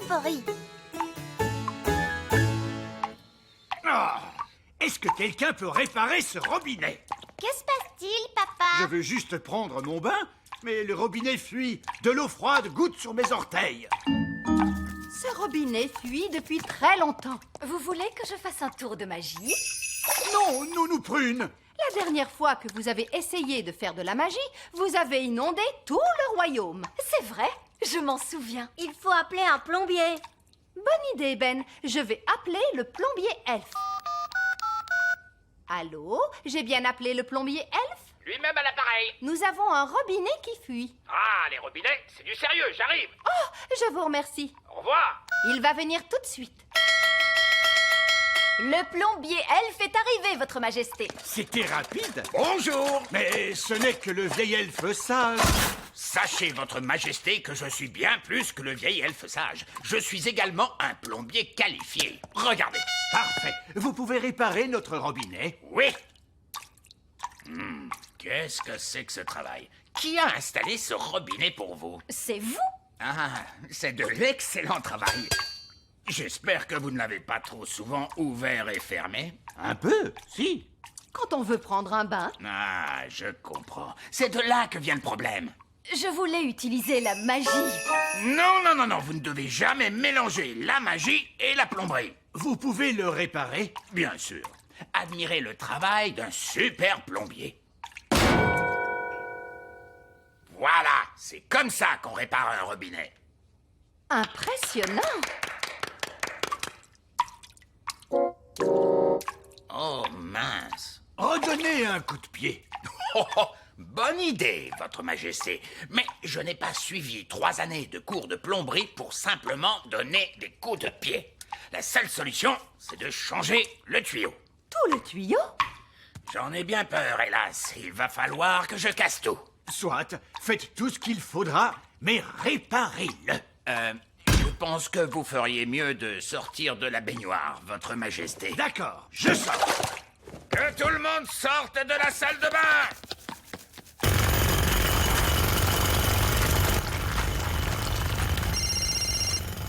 favoris. Ah, est-ce que quelqu'un peut réparer ce robinet? Que se passe-t-il, papa? Je veux juste prendre mon bain, mais le robinet fuit. De l'eau froide goutte sur mes orteils. Ce robinet fuit depuis très longtemps. Vous voulez que je fasse un tour de magie? Non, nounou prune. La dernière fois que vous avez essayé de faire de la magie, vous avez inondé tout le royaume. C'est vrai, je m'en souviens. Il faut appeler un plombier. Bonne idée, Ben. Je vais appeler le plombier elfe. Allô? J'ai bien appelé le plombier elfe? Lui-même à l'appareil. Nous avons un robinet qui fuit. Ah, les robinets, c'est du sérieux, j'arrive. Oh, je vous remercie. Au revoir. Il va venir tout de suite. Le plombier elfe est arrivé, votre majesté. C'était rapide. Bonjour. Mais ce n'est que le vieil elfe sage. Sachez, votre majesté, que je suis bien plus que le vieil elfe sage. Je suis également un plombier qualifié. Regardez. Parfait. Vous pouvez réparer notre robinet? Oui. Qu'est-ce que c'est que ce travail? Qui a installé ce robinet pour vous? C'est vous? Ah, c'est de l'excellent travail. J'espère que vous ne l'avez pas trop souvent ouvert et fermé. Un peu, si. Quand on veut prendre un bain, Ah, je comprends. C'est de là que vient le problème. Je voulais utiliser la magie. Non, non, non, non, vous ne devez jamais mélanger la magie et la plomberie. Vous pouvez le réparer? Bien sûr. Admirez le travail d'un super plombier. Voilà, c'est comme ça qu'on répare un robinet. impressionnant. Oh, mince. Redonnez un coup de pied. Oh, oh, bonne idée, votre majesté. Mais je n'ai pas suivi 3 années de cours de plomberie pour simplement donner des coups de pied. La seule solution, c'est de changer le tuyau. Tout le tuyau? J'en ai bien peur, hélas. Il va falloir que je casse tout. Soit, faites tout ce qu'il faudra, mais réparez-le. Je pense que vous feriez mieux de sortir de la baignoire, votre majesté. D'accord, je sors. Que tout le monde sorte de la salle de bain!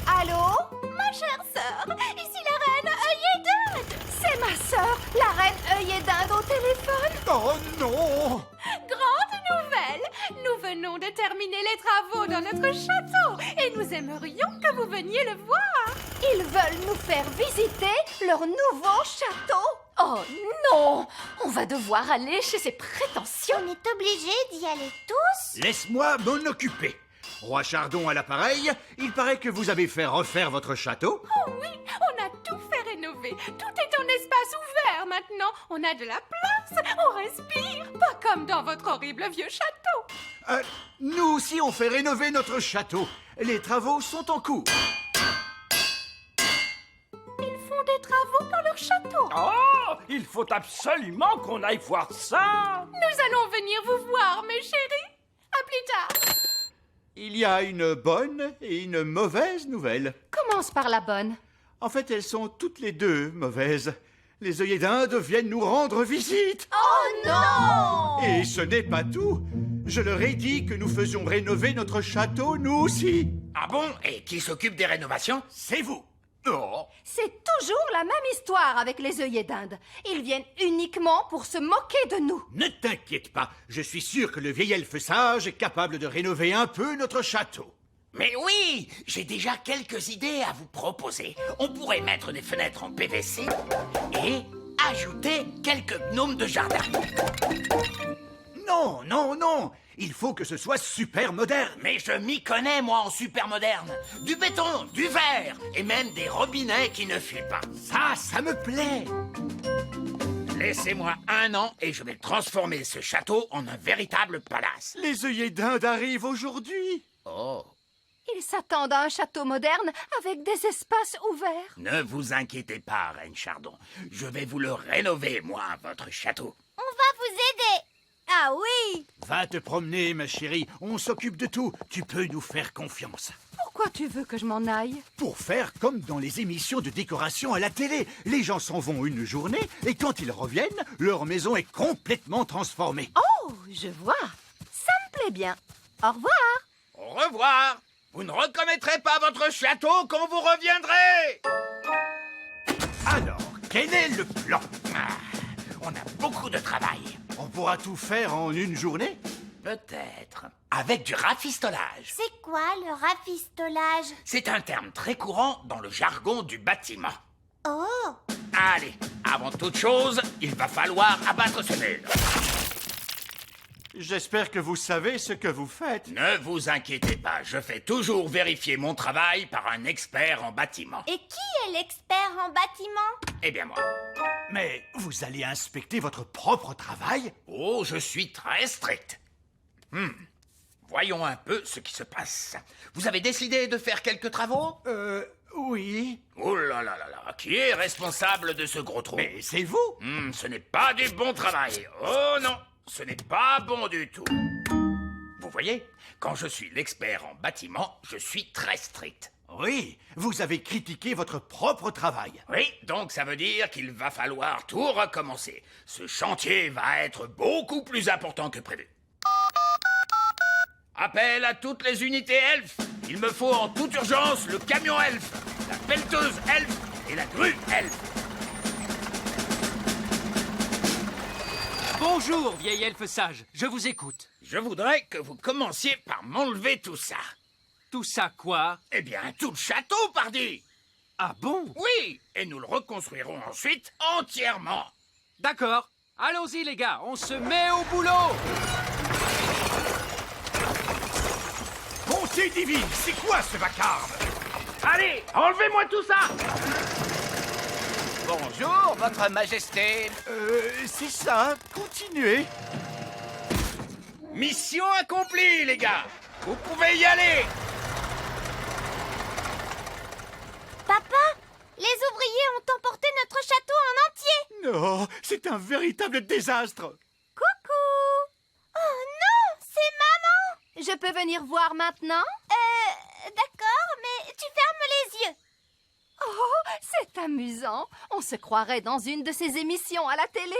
Allô? Ma chère sœur, ici la reine œillet d'Inde. C'est ma sœur, la reine œillet d'Inde au téléphone. Oh non! Grande nouvelle! Nous venons de terminer les travaux dans notre château et nous aimerions que vous veniez le voir. Ils veulent nous faire visiter leur nouveau château. Oh non! On va devoir aller chez ces prétentieux. On est obligés d'y aller tous? Laisse-moi m'en occuper. Roi Chardon à l'appareil, il paraît que vous avez fait refaire votre château. Oh oui, on a tout fait rénover. Tout est en espace ouvert maintenant. On a de la place, on respire. Pas comme dans votre horrible vieux château. Nous aussi, on fait rénover notre château. Les travaux sont en cours. Ils font des travaux dans leur château. Oh, il faut absolument qu'on aille voir ça. Nous allons venir vous voir, mes chéris. À plus tard. Il y a une bonne et une mauvaise nouvelle. Commence par la bonne. En fait, elles sont toutes les deux mauvaises. Les œillets d'Inde viennent nous rendre visite. Oh non! Et ce n'est pas tout. Je leur ai dit que nous faisions rénover notre château, nous aussi. Ah bon? Et qui s'occupe des rénovations? C'est vous. Oh, C'est toujours la même histoire avec les œillets d'Inde. Ils viennent uniquement pour se moquer de nous. Ne t'inquiète pas, je suis sûr que le vieil elfe sage est capable de rénover un peu notre château. mais oui! J'ai déjà quelques idées à vous proposer. On pourrait mettre des fenêtres en PVC et ajouter quelques gnomes de jardin. Non, non, non. Il faut que ce soit super moderne. Mais je m'y connais, moi, en super moderne. Du béton, du verre, et même des robinets qui ne fuient pas. Ça me plaît. Laissez-moi 1 an et je vais transformer ce château en un véritable palace. Les œillets d'Inde arrivent aujourd'hui. Oh, Ils s'attendent à un château moderne avec des espaces ouverts. ne vous inquiétez pas, Reine Chardon. Je vais vous le rénover, moi, votre château. On va vous aider. Ah oui! Va te promener, ma chérie. On s'occupe de tout. Tu peux nous faire confiance. Pourquoi tu veux que je m'en aille? Pour faire comme dans les émissions de décoration à la télé. Les gens s'en vont une journée et quand ils reviennent, leur maison est complètement transformée. Oh, je vois. Ça me plaît bien. Au revoir. Au revoir. Vous ne recommettrez pas votre château quand vous reviendrez. Alors, quel est le plan? On a beaucoup de travail. On pourra tout faire en une journée? Peut-être. Avec du rafistolage. C'est quoi le rafistolage? C'est un terme très courant dans le jargon du bâtiment. Oh! Allez, avant toute chose, il va falloir abattre ce mur. J'espère que vous savez ce que vous faites. Ne vous inquiétez pas, je fais toujours vérifier mon travail par un expert en bâtiment. Et qui est l'expert en bâtiment? Eh bien moi. Mais vous allez inspecter votre propre travail? Oh, je suis très strict. Voyons un peu ce qui se passe. Vous avez décidé de faire quelques travaux? Oui. Oh là là là là, qui est responsable de ce gros trou? Mais c'est vous? Ce n'est pas du bon travail. Oh non, ce n'est pas bon du tout. Vous voyez, quand je suis l'expert en bâtiment, je suis très strict. Oui, vous avez critiqué votre propre travail. Oui, donc ça veut dire qu'il va falloir tout recommencer. Ce chantier va être beaucoup plus important que prévu. Appel à toutes les unités elfes. Il me faut en toute urgence le camion elfe, la pelleteuse elfe et la grue elfe. Bonjour, vieil elfe sage, je vous écoute. Je voudrais que vous commenciez par m'enlever tout ça. Tout ça quoi? Eh bien, tout le château, pardi. Ah bon? Oui, et nous le reconstruirons ensuite entièrement. D'accord. Allons-y les gars, on se met au boulot. Bonté divine, c'est quoi ce vacarme? Allez, enlevez-moi tout ça. Bonjour, votre majesté. C'est ça, continuez. Mission accomplie, les gars. Vous pouvez y aller. Papa, les ouvriers ont emporté notre château en entier. Non, c'est un véritable désastre. Coucou! Oh non, c'est maman! Je peux venir voir maintenant? D'accord, mais tu fermes les yeux. Oh, c'est amusant. On se croirait dans une de ces émissions à la télé.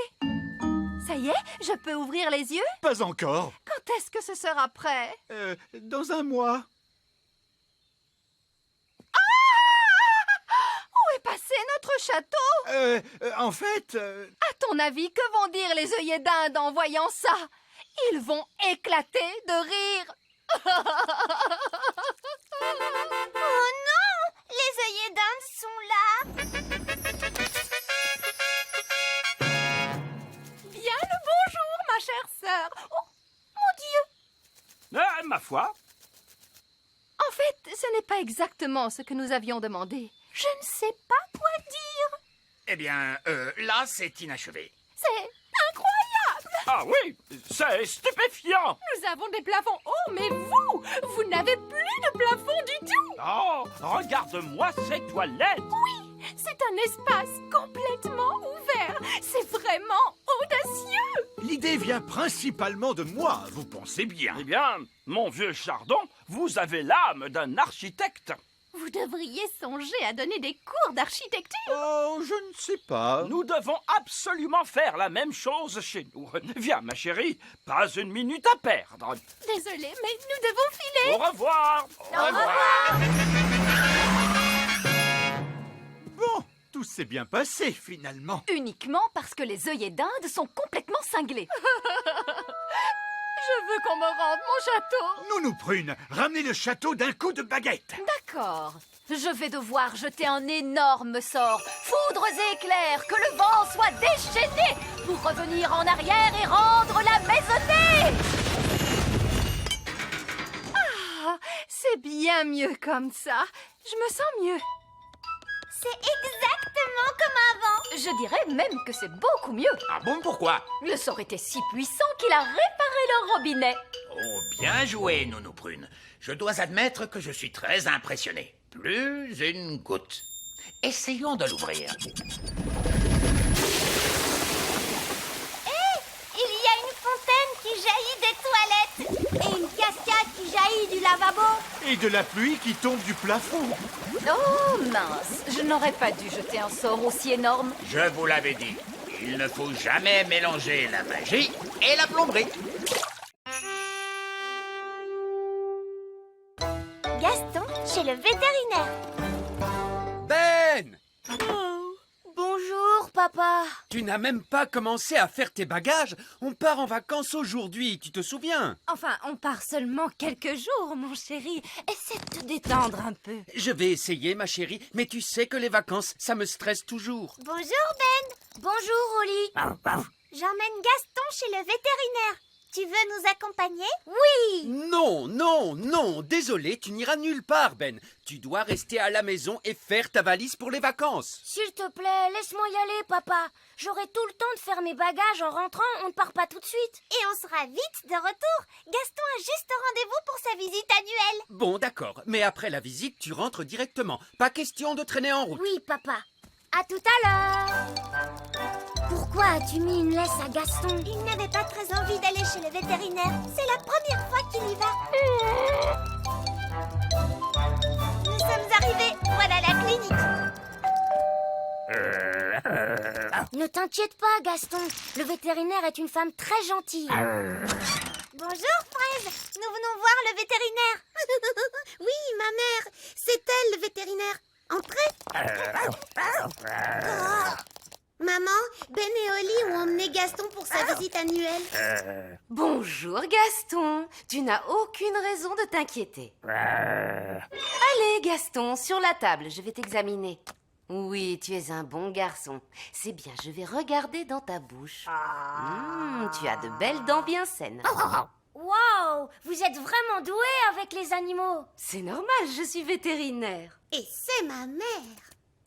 Ça y est, je peux ouvrir les yeux? Pas encore. Quand est-ce que ce sera prêt? Dans un mois. Où est passé notre château? En fait... À ton avis, que vont dire les œillets d'Inde en voyant ça? Ils vont éclater de rire. Oh non! Les œillets d'Inde sont là. Bien le bonjour, ma chère sœur. Oh, mon Dieu! Ma foi, En fait, ce n'est pas exactement ce que nous avions demandé. Je ne sais pas quoi dire. Eh bien, là, c'est inachevé. C'est incroyable. ah oui, c'est stupéfiant. Nous avons des plafonds hauts, mais vous n'avez plus de plafond du tout. Oh, regarde-moi ces toilettes. Oui, c'est un espace complètement ouvert. C'est vraiment audacieux. L'idée vient principalement de moi, vous pensez bien. Eh bien, mon vieux Chardon, vous avez l'âme d'un architecte. Vous devriez songer à donner des cours d'architecture. Oh, je ne sais pas. Nous devons absolument faire la même chose chez nous. Viens, ma chérie, pas une minute à perdre. Désolée, mais nous devons filer. Au revoir. Au revoir. Bon, tout s'est bien passé, finalement. Uniquement parce que les œillets d'Inde sont complètement cinglés. Je veux qu'on me rende mon château. Nounou Prune, ramenez le château d'un coup de baguette. D'accord. Je vais devoir jeter un énorme sort. Foudres et éclairs, que le vent soit déchaîné pour revenir en arrière et rendre la maisonnée. Ah, c'est bien mieux comme ça. Je me sens mieux. C'est exactement comme avant. Je dirais même que c'est beaucoup mieux. Ah bon, pourquoi? Le sort était si puissant qu'il a réparé le robinet. Oh, bien joué, Nounou Prune. Je dois admettre que je suis très impressionné. Plus une goutte. Essayons de l'ouvrir. Il y a une fontaine qui jaillit des toilettes et une cascade qui jaillit du lavabo. Et de la pluie qui tombe du plafond. Oh mince, je n'aurais pas dû jeter un sort aussi énorme. Je vous l'avais dit, il ne faut jamais mélanger la magie et la plomberie. Gaston, chez le vétérinaire. Ben! Bonjour, papa. Tu n'as même pas commencé à faire tes bagages. On part en vacances aujourd'hui, tu te souviens? Enfin, on part seulement quelques jours, mon chéri. Essaie de te détendre un peu. Je vais essayer, ma chérie, mais tu sais que les vacances, ça me stresse toujours. Bonjour, Ben. Bonjour, Oli. J'emmène Gaston chez le vétérinaire. Tu veux nous accompagner? Oui. Non, non, non, désolé, tu n'iras nulle part, Ben. Tu dois rester à la maison et faire ta valise pour les vacances. S'il te plaît, laisse-moi y aller, papa. J'aurai tout le temps de faire mes bagages en rentrant, on ne part pas tout de suite. Et on sera vite de retour. Gaston a juste rendez-vous pour sa visite annuelle. Bon, d'accord, mais après la visite, tu rentres directement. Pas question de traîner en route. Oui, papa. À tout à l'heure. Pourquoi as-tu mis une laisse à Gaston? Il n'avait pas très envie d'aller chez le vétérinaire. C'est la première fois qu'il y va. Nous sommes arrivés. Voilà la clinique. Ne t'inquiète pas, Gaston. Le vétérinaire est une femme très gentille. Bonjour, Fraise. Nous venons voir le vétérinaire. Oui, ma mère. C'est elle, le vétérinaire. Entrez. Maman, Ben et Oli ont emmené Gaston pour sa visite annuelle. Bonjour, Gaston. Tu n'as aucune raison de t'inquiéter. Allez, Gaston, sur la table, je vais t'examiner. Oui, tu es un bon garçon. C'est bien, je vais regarder dans ta bouche. Tu as de belles dents bien saines. Waouh, vous êtes vraiment doué avec les animaux. C'est normal, je suis vétérinaire. Et c'est ma mère.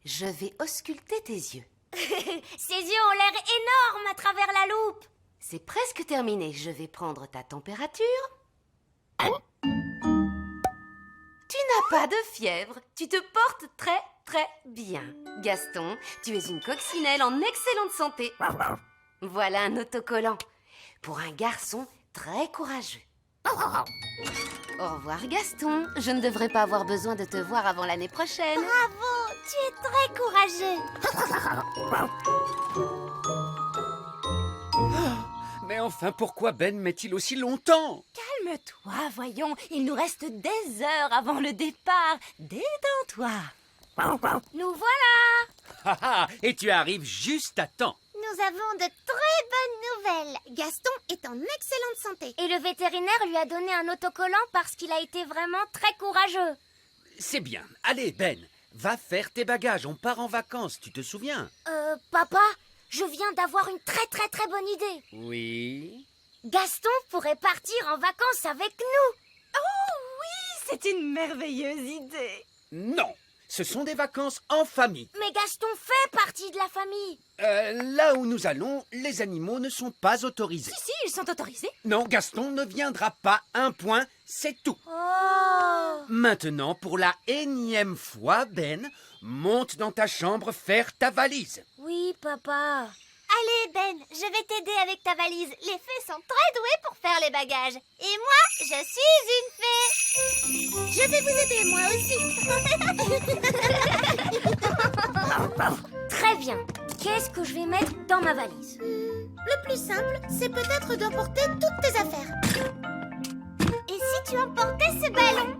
Je vais ausculter tes yeux. Ses yeux ont l'air énormes à travers la loupe. C'est presque terminé. Je vais prendre ta température. Tu n'as pas de fièvre. Tu te portes très, très bien. Gaston, tu es une coccinelle en excellente santé. Voilà un autocollant. Pour un garçon très courageux. Au revoir, Gaston. Je ne devrais pas avoir besoin de te voir avant l'année prochaine. Bravo, tu es très courageux. Mais enfin, pourquoi Ben met-il aussi longtemps? Calme-toi, voyons. Il nous reste des heures avant le départ. Détends-toi. Nous voilà. Et tu arrives juste à temps. Nous avons de très bonnes nouvelles. Gaston est en excellente santé. Et le vétérinaire lui a donné un autocollant parce qu'il a été vraiment très courageux. C'est bien. Allez, Ben, va faire tes bagages. On part en vacances, tu te souviens? Papa, je viens d'avoir une très très très bonne idée. Oui. Gaston pourrait partir en vacances avec nous. Oh oui, c'est une merveilleuse idée. Non, ce sont des vacances en famille. Mais Gaston fait partie de la famille. Là où nous allons, les animaux ne sont pas autorisés. Si, ils sont autorisés. Non, Gaston ne viendra pas. Un point, c'est tout. Oh. Maintenant, pour la énième fois, Ben, monte dans ta chambre faire ta valise. Oui, papa. Allez, Ben, je vais t'aider avec ta valise. Les fées sont très douées pour faire les bagages. Et moi, je suis une fée. Je vais vous aider, moi aussi. Très bien. Qu'est-ce que je vais mettre dans ma valise? Le plus simple, c'est peut-être d'emporter toutes tes affaires. Et si tu emportais ce ballon?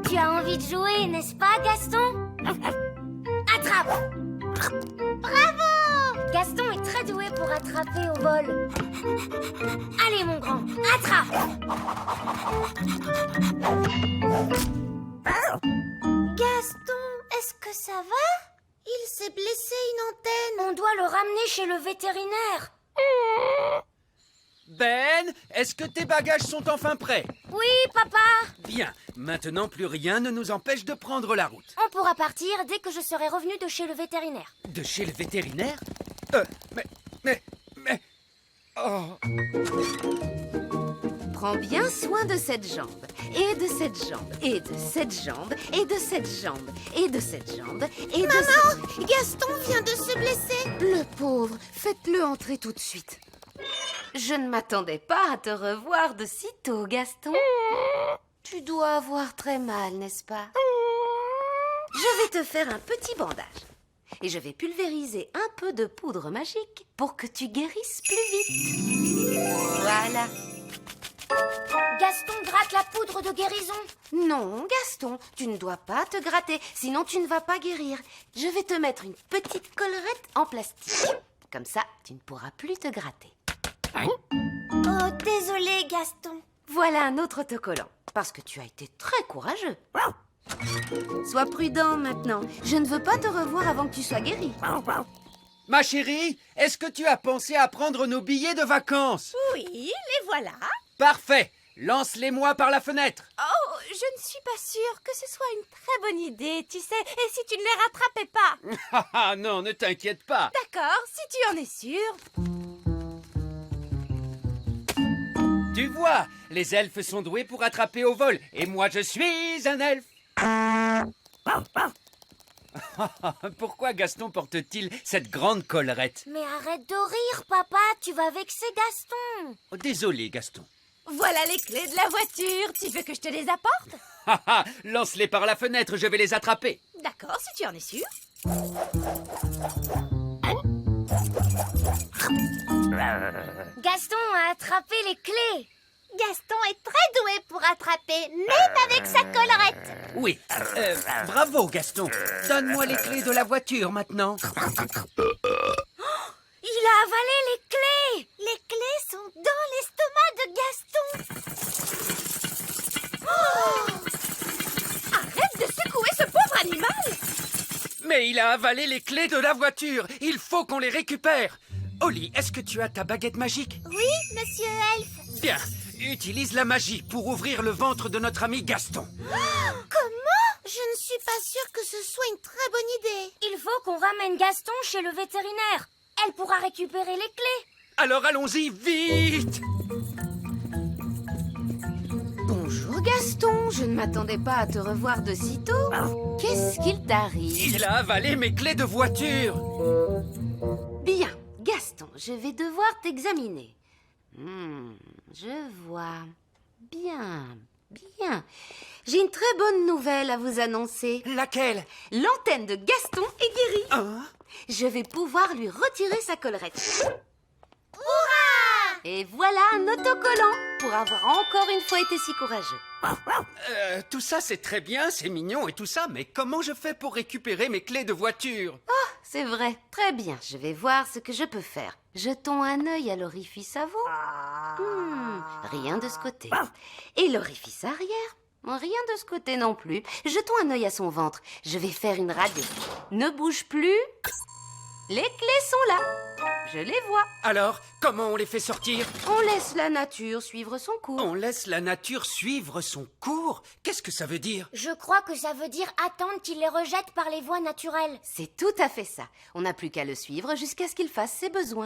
Tu as envie de jouer, n'est-ce pas, Gaston? Attrape! Bravo! Gaston est très doué pour attraper au vol. Allez, mon grand, attrape! Gaston, est-ce que ça va? Il s'est blessé une antenne. On doit le ramener chez le vétérinaire. Ben, est-ce que tes bagages sont enfin prêts? Oui, papa. Bien, maintenant plus rien ne nous empêche de prendre la route. On pourra partir dès que je serai revenu de chez le vétérinaire. De chez le vétérinaire? Mais... Oh... Prends bien soin de cette jambe, et de cette jambe, et de cette jambe, et de cette jambe, et de cette jambe, et de Maman, Gaston vient de se blesser. Le pauvre, faites-le entrer tout de suite. Je ne m'attendais pas à te revoir de si tôt, Gaston. Tu dois avoir très mal, n'est-ce pas? Je vais te faire un petit bandage. Et je vais pulvériser un peu de poudre magique pour que tu guérisses plus vite. Voilà. Gaston gratte la poudre de guérison. Non, Gaston, tu ne dois pas te gratter, sinon tu ne vas pas guérir. Je vais te mettre une petite collerette en plastique. Comme ça, tu ne pourras plus te gratter. Oh, désolé, Gaston. Voilà un autre autocollant, parce que tu as été très courageux. Sois prudent maintenant. Je ne veux pas te revoir avant que tu sois guéri. Ma chérie, est-ce que tu as pensé à prendre nos billets de vacances? Oui, les voilà. Parfait. Lance-les-moi par la fenêtre. Oh, je ne suis pas sûre que ce soit une très bonne idée, tu sais. Et si tu ne les rattrapais pas? Ah non, ne t'inquiète pas. D'accord, si tu en es sûre. Tu vois, les elfes sont doués pour attraper au vol. Et moi, je suis un elfe. Pourquoi Gaston porte-t-il cette grande collerette? Mais arrête de rire, papa. Tu vas vexer Gaston. Oh, désolé, Gaston. Voilà les clés de la voiture. Tu veux que je te les apporte? Lance-les par la fenêtre, je vais les attraper. D'accord, si tu en es sûre. Gaston a attrapé les clés. Gaston est très doué pour attraper, même avec sa collerette. Oui, bravo, Gaston. Donne-moi les clés de la voiture maintenant. Il a avalé les clés. Les clés sont dans l'estomac de Gaston. Arrête de secouer ce pauvre animal. Mais il a avalé les clés de la voiture. Il faut qu'on les récupère. Oli, est-ce que tu as ta baguette magique? Oui, monsieur Elf. Bien, utilise la magie pour ouvrir le ventre de notre ami Gaston. Comment? Je ne suis pas sûre que ce soit une très bonne idée. Il faut qu'on ramène Gaston chez le vétérinaire. Elle pourra récupérer les clés. Alors allons-y, vite! Bonjour Gaston, je ne m'attendais pas à te revoir de sitôt. Qu'est-ce qu'il t'arrive? Il a avalé mes clés de voiture. Bien, Gaston, je vais devoir t'examiner. Je vois. Bien, bien. J'ai une très bonne nouvelle à vous annoncer. Laquelle? L'antenne de Gaston est guérie. Hein? Je vais pouvoir lui retirer sa collerette. Et voilà un autocollant pour avoir encore une fois été si courageux. Tout ça c'est très bien, c'est mignon et tout ça, mais comment je fais pour récupérer mes clés de voiture? C'est vrai, très bien, je vais voir ce que je peux faire. Jetons un œil à l'orifice avant. Rien de ce côté. Et l'orifice arrière? Rien de ce côté non plus. Jetons un œil à son ventre. Je vais faire une radio. Ne bouge plus. Les clés sont là. Je les vois. Alors, comment on les fait sortir? On laisse la nature suivre son cours. On laisse la nature suivre son cours? Qu'est-ce que ça veut dire? Je crois que ça veut dire attendre qu'il les rejette par les voies naturelles. C'est tout à fait ça. On n'a plus qu'à le suivre jusqu'à ce qu'il fasse ses besoins.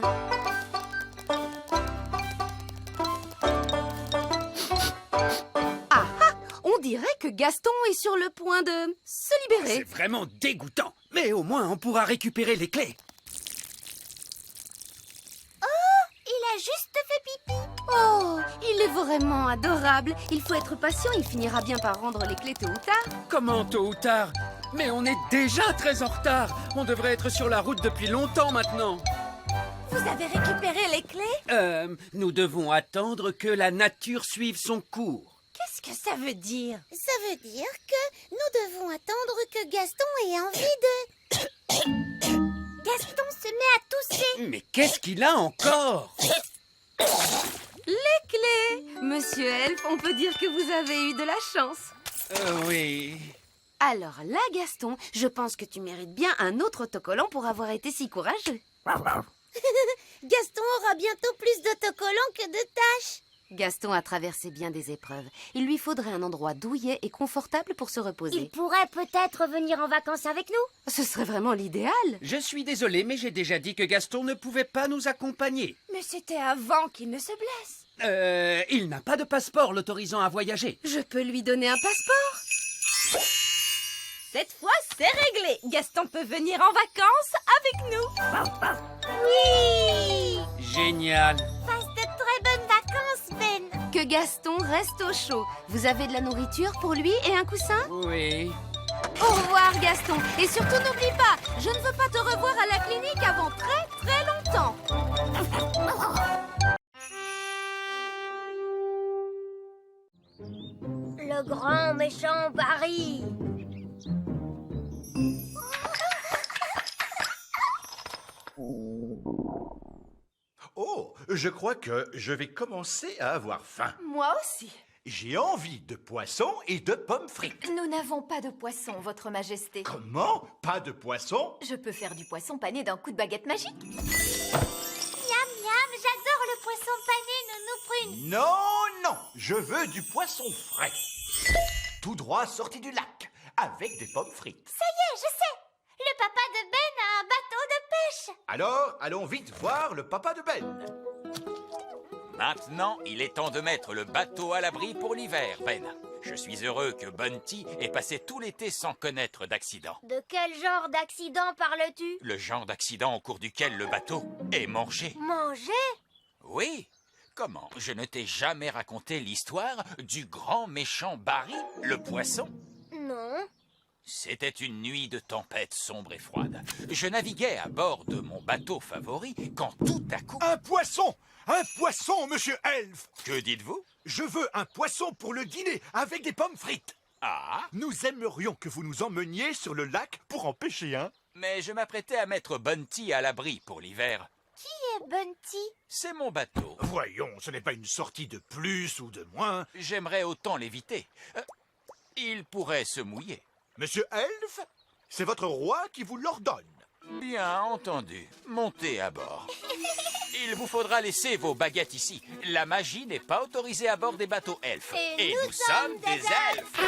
On dirait que Gaston est sur le point de se libérer. C'est vraiment dégoûtant. Mais au moins, on pourra récupérer les clés. Il a juste fait pipi. Oh, il est vraiment adorable. Il faut être patient, il finira bien par rendre les clés tôt ou tard. Comment tôt ou tard? Mais on est déjà très en retard. On devrait être sur la route depuis longtemps maintenant. Vous avez récupéré les clés? Nous devons attendre que la nature suive son cours. Qu'est-ce que ça veut dire? Ça veut dire que nous devons attendre que Gaston ait envie de... Gaston se met à tousser. Mais qu'est-ce qu'il a encore? Les clés! Monsieur Elf, on peut dire que vous avez eu de la chance. Oui. Alors là, Gaston, je pense que tu mérites bien un autre autocollant pour avoir été si courageux. Gaston aura bientôt plus d'autocollants que de tâches. Gaston a traversé bien des épreuves. Il lui faudrait un endroit douillet et confortable pour se reposer. Il pourrait peut-être venir en vacances avec nous. Ce serait vraiment l'idéal. Je suis désolé, mais j'ai déjà dit que Gaston ne pouvait pas nous accompagner. Mais c'était avant qu'il ne se blesse. Il n'a pas de passeport l'autorisant à voyager. Je peux lui donner un passeport. Cette fois, c'est réglé. Gaston peut venir en vacances avec nous. Oui. Génial. Passe de très bonnes vacances, Ben. Que Gaston reste au chaud. Vous avez de la nourriture pour lui et un coussin? Oui. Au revoir, Gaston. Et surtout, n'oublie pas, je ne veux pas te revoir à la clinique avant très très longtemps. le grand méchant Barry. Oh, je crois que je vais commencer à avoir faim. Moi aussi. J'ai envie de poisson et de pommes frites. Nous n'avons pas de poisson, Votre Majesté. Comment? Pas de poisson? Je peux faire du poisson pané d'un coup de baguette magique. Miam, miam, j'adore le poisson pané, Nounou Prune. Non, non, je veux du poisson frais. Tout droit sorti du lac, avec des pommes frites. Ça y est, je sais. Le papa de Ben a un bateau de pêche. Alors, allons vite voir le papa de Ben. Maintenant, il est temps de mettre le bateau à l'abri pour l'hiver, Ben. Je suis heureux que Bunty ait passé tout l'été sans connaître d'accident. De quel genre d'accident parles-tu? Le genre d'accident au cours duquel le bateau est mangé. Manger? Oui. Comment? Je ne t'ai jamais raconté l'histoire du grand méchant Barry, le poisson? Non. C'était une nuit de tempête sombre et froide. Je naviguais à bord de mon bateau favori quand tout à coup... Un poisson! Un poisson, monsieur Elf! Que dites-vous? Je veux un poisson pour le dîner, avec des pommes frites. Ah, Nous aimerions que vous nous emmeniez sur le lac pour en pêcher un. mais je m'apprêtais à mettre Bunty à l'abri pour l'hiver. Qui est Bunty? C'est mon bateau. Voyons, ce n'est pas une sortie de plus ou de moins. J'aimerais autant l'éviter. Il pourrait se mouiller. Monsieur Elf, c'est votre roi qui vous l'ordonne. Bien entendu. Montez à bord. Il vous faudra laisser vos baguettes ici. La magie n'est pas autorisée à bord des bateaux elfes. Et nous nous sommes des elfes.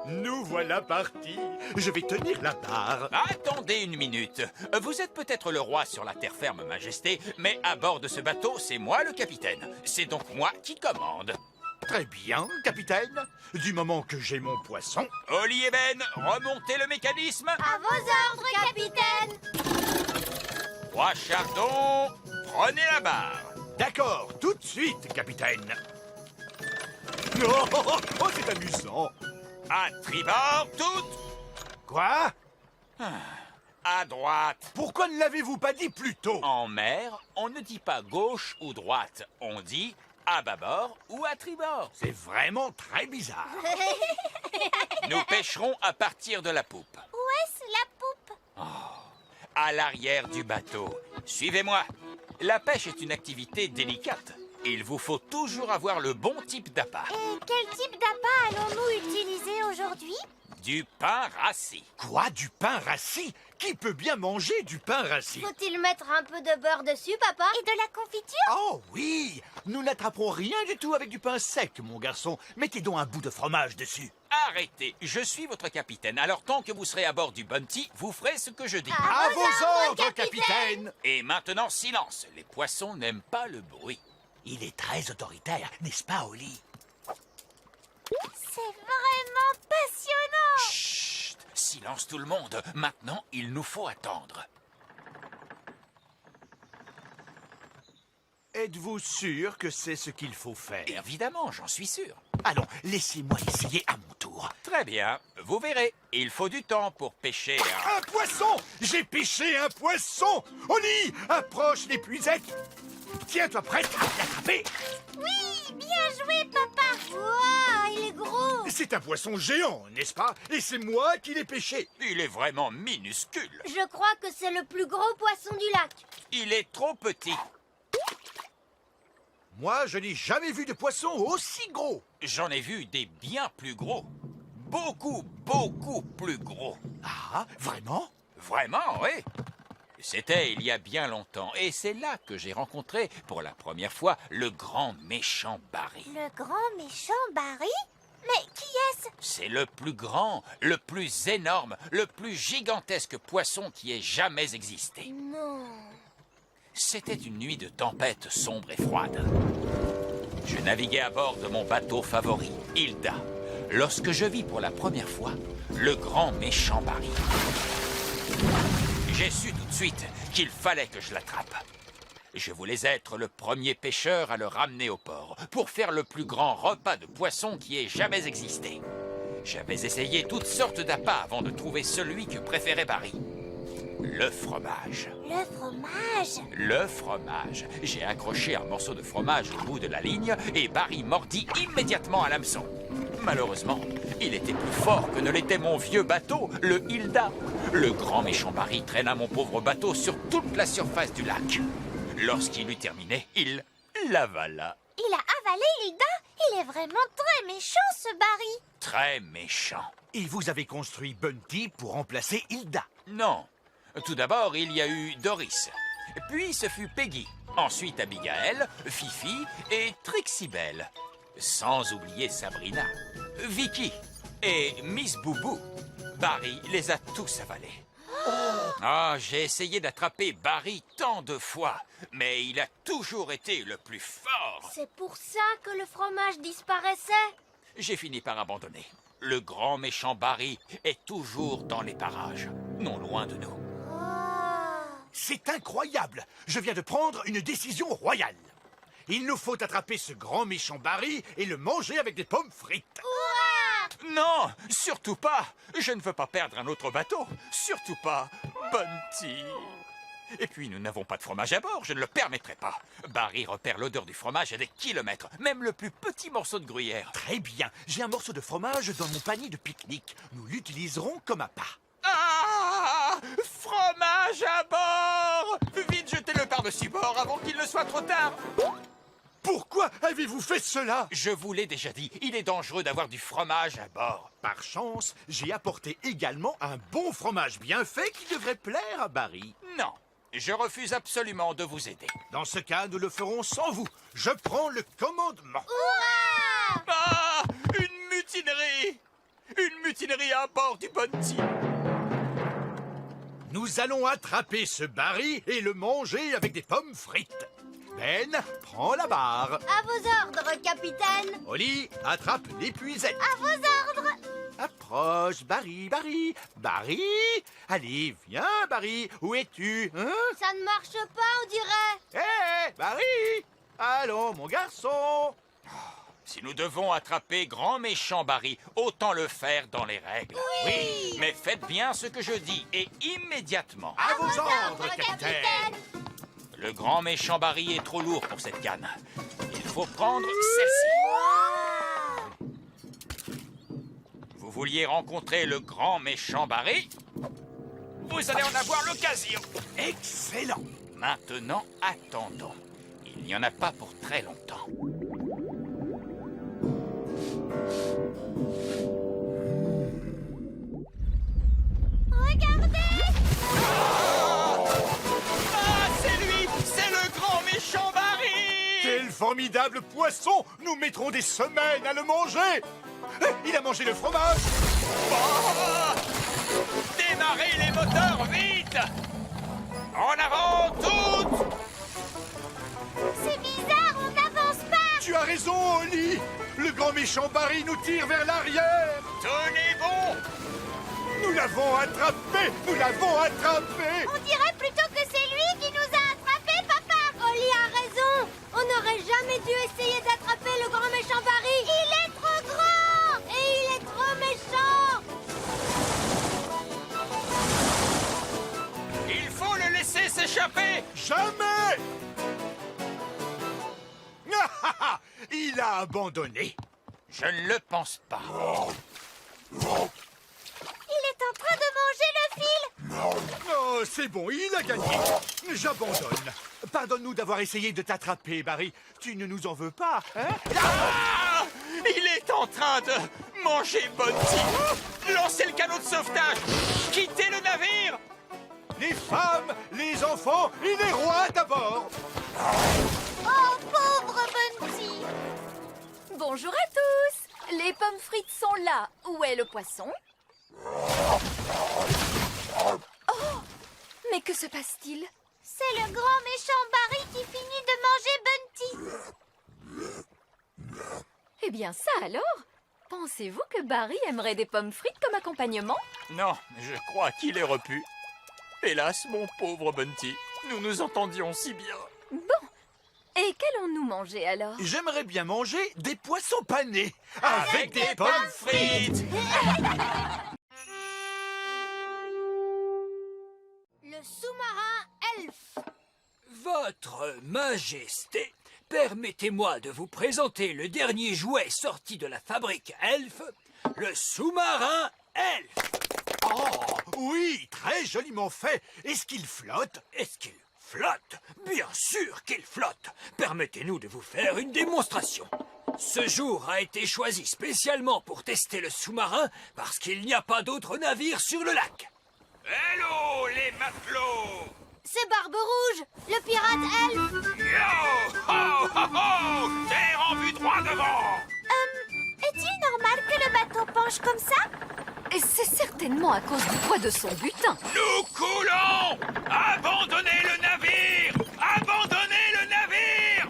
Nous voilà partis. Je vais tenir la barre. Attendez une minute. Vous êtes peut-être le roi sur la terre ferme, Majesté, mais à bord de ce bateau, c'est moi le capitaine. C'est donc moi qui commande. Très bien, capitaine. Du moment que j'ai mon poisson. Oli et Ben, remontez le mécanisme. À vos ordres, capitaine. Roi Chardon, prenez la barre. D'accord, tout de suite, capitaine. Oh, c'est amusant. À tribord, toutes. Quoi? À droite. Pourquoi ne l'avez-vous pas dit plus tôt? En mer, on ne dit pas gauche ou droite. On dit à bâbord ou à tribord. C'est vraiment très bizarre. Nous pêcherons à partir de la poupe. Où est-ce la poupe? À l'arrière du bateau. Suivez-moi. La pêche est une activité délicate. Il vous faut toujours avoir le bon type d'appât. Et quel type d'appât allons-nous utiliser aujourd'hui? Du pain rassis. Quoi, du pain rassis? Qui peut bien manger du pain rassis? Faut-il mettre un peu de beurre dessus, papa? Et de la confiture? Oh oui! Nous n'attraperons rien du tout avec du pain sec, mon garçon. Mettez donc un bout de fromage dessus. Arrêtez, je suis votre capitaine. Alors tant que vous serez à bord du Bunty, vous ferez ce que je dis. À vos ordres, capitaine! Et maintenant, silence. Les poissons n'aiment pas le bruit. Il est très autoritaire, n'est-ce pas, Oli? C'est vraiment passionnant! Chut! Silence tout le monde. Maintenant, il nous faut attendre. Êtes-vous sûr que c'est ce qu'il faut faire? Évidemment, j'en suis sûr. Allons, laissez-moi essayer à mon tour. Très bien, vous verrez. Il faut du temps pour pêcher un... Un poisson! J'ai pêché un poisson! Oli, approche l'épuisette! Tiens-toi prête à l'attraper! Oui, bien joué, papa! Wow, il est gros! C'est un poisson géant, n'est-ce pas? Et c'est moi qui l'ai pêché. Il est vraiment minuscule. Je crois que c'est le plus gros poisson du lac. Il est trop petit. Moi, je n'ai jamais vu de poisson aussi gros. J'en ai vu des bien plus gros. Beaucoup, beaucoup plus gros. Ah, vraiment? Vraiment, oui. C'était il y a bien longtemps. Et c'est là que j'ai rencontré pour la première fois le grand méchant Barry. Le grand méchant Barry? Mais qui est-ce? C'est le plus grand, le plus énorme, le plus gigantesque poisson qui ait jamais existé. Non. C'était une nuit de tempête sombre et froide. Je naviguais à bord de mon bateau favori, Hilda, lorsque je vis pour la première fois le grand méchant Barry. J'ai su tout de suite qu'il fallait que je l'attrape. Je voulais être le premier pêcheur à le ramener au port pour faire le plus grand repas de poisson qui ait jamais existé. J'avais essayé toutes sortes d'appâts avant de trouver celui que préférait Barry. Le fromage. Le fromage. Le fromage. J'ai accroché un morceau de fromage au bout de la ligne et Barry mordit immédiatement à l'hameçon. Malheureusement, il était plus fort que ne l'était mon vieux bateau, le Hilda. Le grand méchant Barry traîna mon pauvre bateau sur toute la surface du lac. Lorsqu'il eut terminé, il l'avala. Il a avalé Hilda. Il est vraiment très méchant, ce Barry. Très méchant. Et vous avez construit Bunty pour remplacer Hilda. Non. Tout d'abord, il y a eu Doris. Puis ce fut Peggy. Ensuite Abigail, Fifi et Trixibelle. Sans oublier Sabrina, Vicky et Miss Boubou. Barry les a tous avalés. Ah, j'ai essayé d'attraper Barry tant de fois, mais il a toujours été le plus fort. C'est pour ça que le fromage disparaissait. J'ai fini par abandonner. Le grand méchant Barry est toujours dans les parages, non loin de nous. C'est incroyable. Je viens de prendre une décision royale. Il nous faut attraper ce grand méchant Barry et le manger avec des pommes frites. Non, surtout pas. Je ne veux pas perdre un autre bateau. Surtout pas, Bunty. Et puis, nous n'avons pas de fromage à bord. Je ne le permettrai pas. Barry repère l'odeur du fromage à des kilomètres. Même le plus petit morceau de gruyère. Très bien. J'ai un morceau de fromage dans mon panier de pique-nique. Nous l'utiliserons comme appât. Ah! Fromage à bord! Vite, jetez-le par-dessus bord avant qu'il ne soit trop tard. Pourquoi avez-vous fait cela? Je vous l'ai déjà dit, il est dangereux d'avoir du fromage à bord. Par chance, j'ai apporté également un bon fromage bien fait qui devrait plaire à Barry. Non, je refuse absolument de vous aider. Dans ce cas, nous le ferons sans vous. Je prends le commandement. Ah! Une mutinerie! Une mutinerie à bord du Bunty! Nous allons attraper ce Barry et le manger avec des pommes frites. Ben, prends la barre. À vos ordres, capitaine. Molly, attrape l'épuisette. À vos ordres. Approche, Barry, Barry. Barry! Allez, viens, Barry. Où es-tu, hein? Ça ne marche pas, on dirait. Hé, Barry! Allons, mon garçon. Si nous devons attraper grand méchant Barry, autant le faire dans les règles. Oui. Mais faites bien ce que je dis, et immédiatement. À vos ordres, capitaine. Le grand méchant Barry est trop lourd pour cette canne. Il faut prendre celle-ci. Vous vouliez rencontrer le grand méchant Barry? Vous allez en avoir l'occasion. Excellent. Maintenant, attendons. Il n'y en a pas pour très longtemps. Regardez. Quel formidable poisson! Nous mettrons des semaines à le manger! Il a mangé le fromage! Oh! Démarrez les moteurs, vite! En avant, toutes! C'est bizarre, on n'avance pas. Tu as raison, Oli! Le grand méchant Barry nous tire vers l'arrière! Tenez bon! Nous l'avons attrapé! Nous l'avons attrapé! On dirait plutôt que c'est lui qui nous a attrapés, papa. Oli a raison. On n'aurait jamais dû essayer d'attraper le grand méchant Barry. Il est trop grand et il est trop méchant. Il faut le laisser s'échapper! Jamais! Il a abandonné. Je ne le pense pas. Il est en train de manger le fil. Oh, c'est bon, il a gagné. J'abandonne. Pardonne-nous d'avoir essayé de t'attraper, Barry. Tu ne nous en veux pas, hein? Ah! Il est en train de manger Bunty! Lancez le canot de sauvetage! Quittez le navire! Les femmes, les enfants et les rois d'abord. Oh, pauvre Bunty. Bonjour à tous. Les pommes frites sont là. Où est le poisson? Oh! Mais que se passe-t-il? C'est le grand méchant Barry qui finit de manger Bunty. Eh bien ça alors? Pensez-vous que Barry aimerait des pommes frites comme accompagnement? Non, je crois qu'il est repu. Hélas, mon pauvre Bunty, nous nous entendions si bien. Bon. Et qu'allons-nous manger alors? J'aimerais bien manger des poissons panés. Avec des pommes frites! Le Votre Majesté, permettez-moi de vous présenter le dernier jouet sorti de la fabrique Elf, le sous-marin Elf. Oh, oui, très joliment fait. Est-ce qu'il flotte? Est-ce qu'il flotte? Bien sûr qu'il flotte. Permettez-nous de vous faire une démonstration. Ce jour a été choisi spécialement pour tester le sous-marin parce qu'il n'y a pas d'autres navires sur le lac. Hello, les matelots! C'est Barbe Rouge, le pirate elfe. Yo! Ho, ho, ho! Terre en vue droit devant! Est-il normal que le bateau penche comme ça? Et c'est certainement à cause du poids de son butin. Nous coulons! Abandonnez le navire! Abandonnez le navire!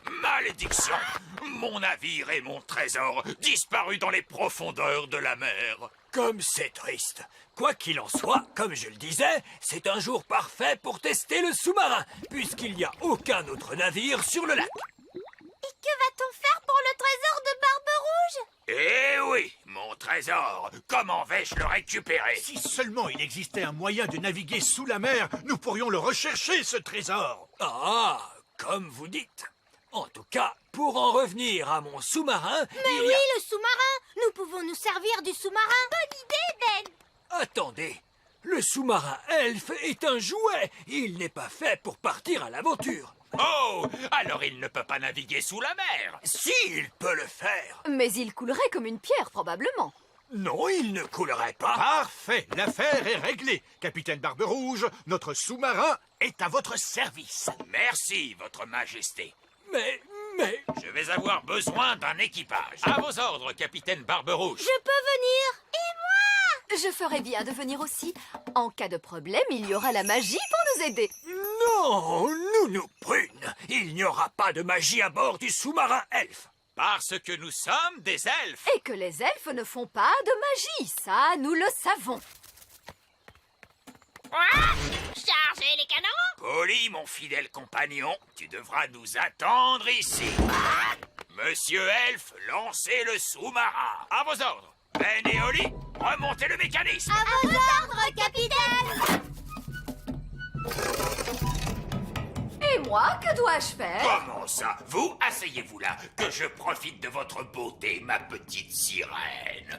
Malédiction! Mon navire et mon trésor disparus dans les profondeurs de la mer. Comme c'est triste. Quoi qu'il en soit, comme je le disais, c'est un jour parfait pour tester le sous-marin, puisqu'il n'y a aucun autre navire sur le lac. Et que va-t-on faire pour le trésor de Barbe Rouge? Eh oui, mon trésor! Comment vais-je le récupérer? Si seulement il existait un moyen de naviguer sous la mer, nous pourrions le rechercher, ce trésor. Ah, comme vous dites. En tout cas, pour en revenir à mon sous-marin... Mais oui, le sous-marin! Nous pouvons nous servir du sous-marin! Bonne idée, Ben! Attendez, le sous-marin Elf est un jouet. Il n'est pas fait pour partir à l'aventure. Oh! Alors il ne peut pas naviguer sous la mer! Si, il peut le faire. Mais il coulerait comme une pierre, probablement. Non, il ne coulerait pas. Parfait, l'affaire est réglée. Capitaine Barbe Rouge, notre sous-marin est à votre service. Merci, votre majesté. Mais... Je vais avoir besoin d'un équipage. À vos ordres, capitaine Barbe Rouge. Je peux venir? Et moi? Je ferais bien de venir aussi. En cas de problème, il y aura la magie pour nous aider. Non, nous prune. Il n'y aura pas de magie à bord du sous-marin Elf. Parce que nous sommes des elfes. Et que les elfes ne font pas de magie, ça, nous le savons. Chargez les canons! Polly, mon fidèle compagnon, tu devras nous attendre ici. Monsieur Elfe, lancez le sous-marin. À vos ordres. Ben et Oli, remontez le mécanisme. À vos ordres, capitaine! Et moi, que dois-je faire? Comment ça? Vous, asseyez-vous là, que je profite de votre beauté, ma petite sirène.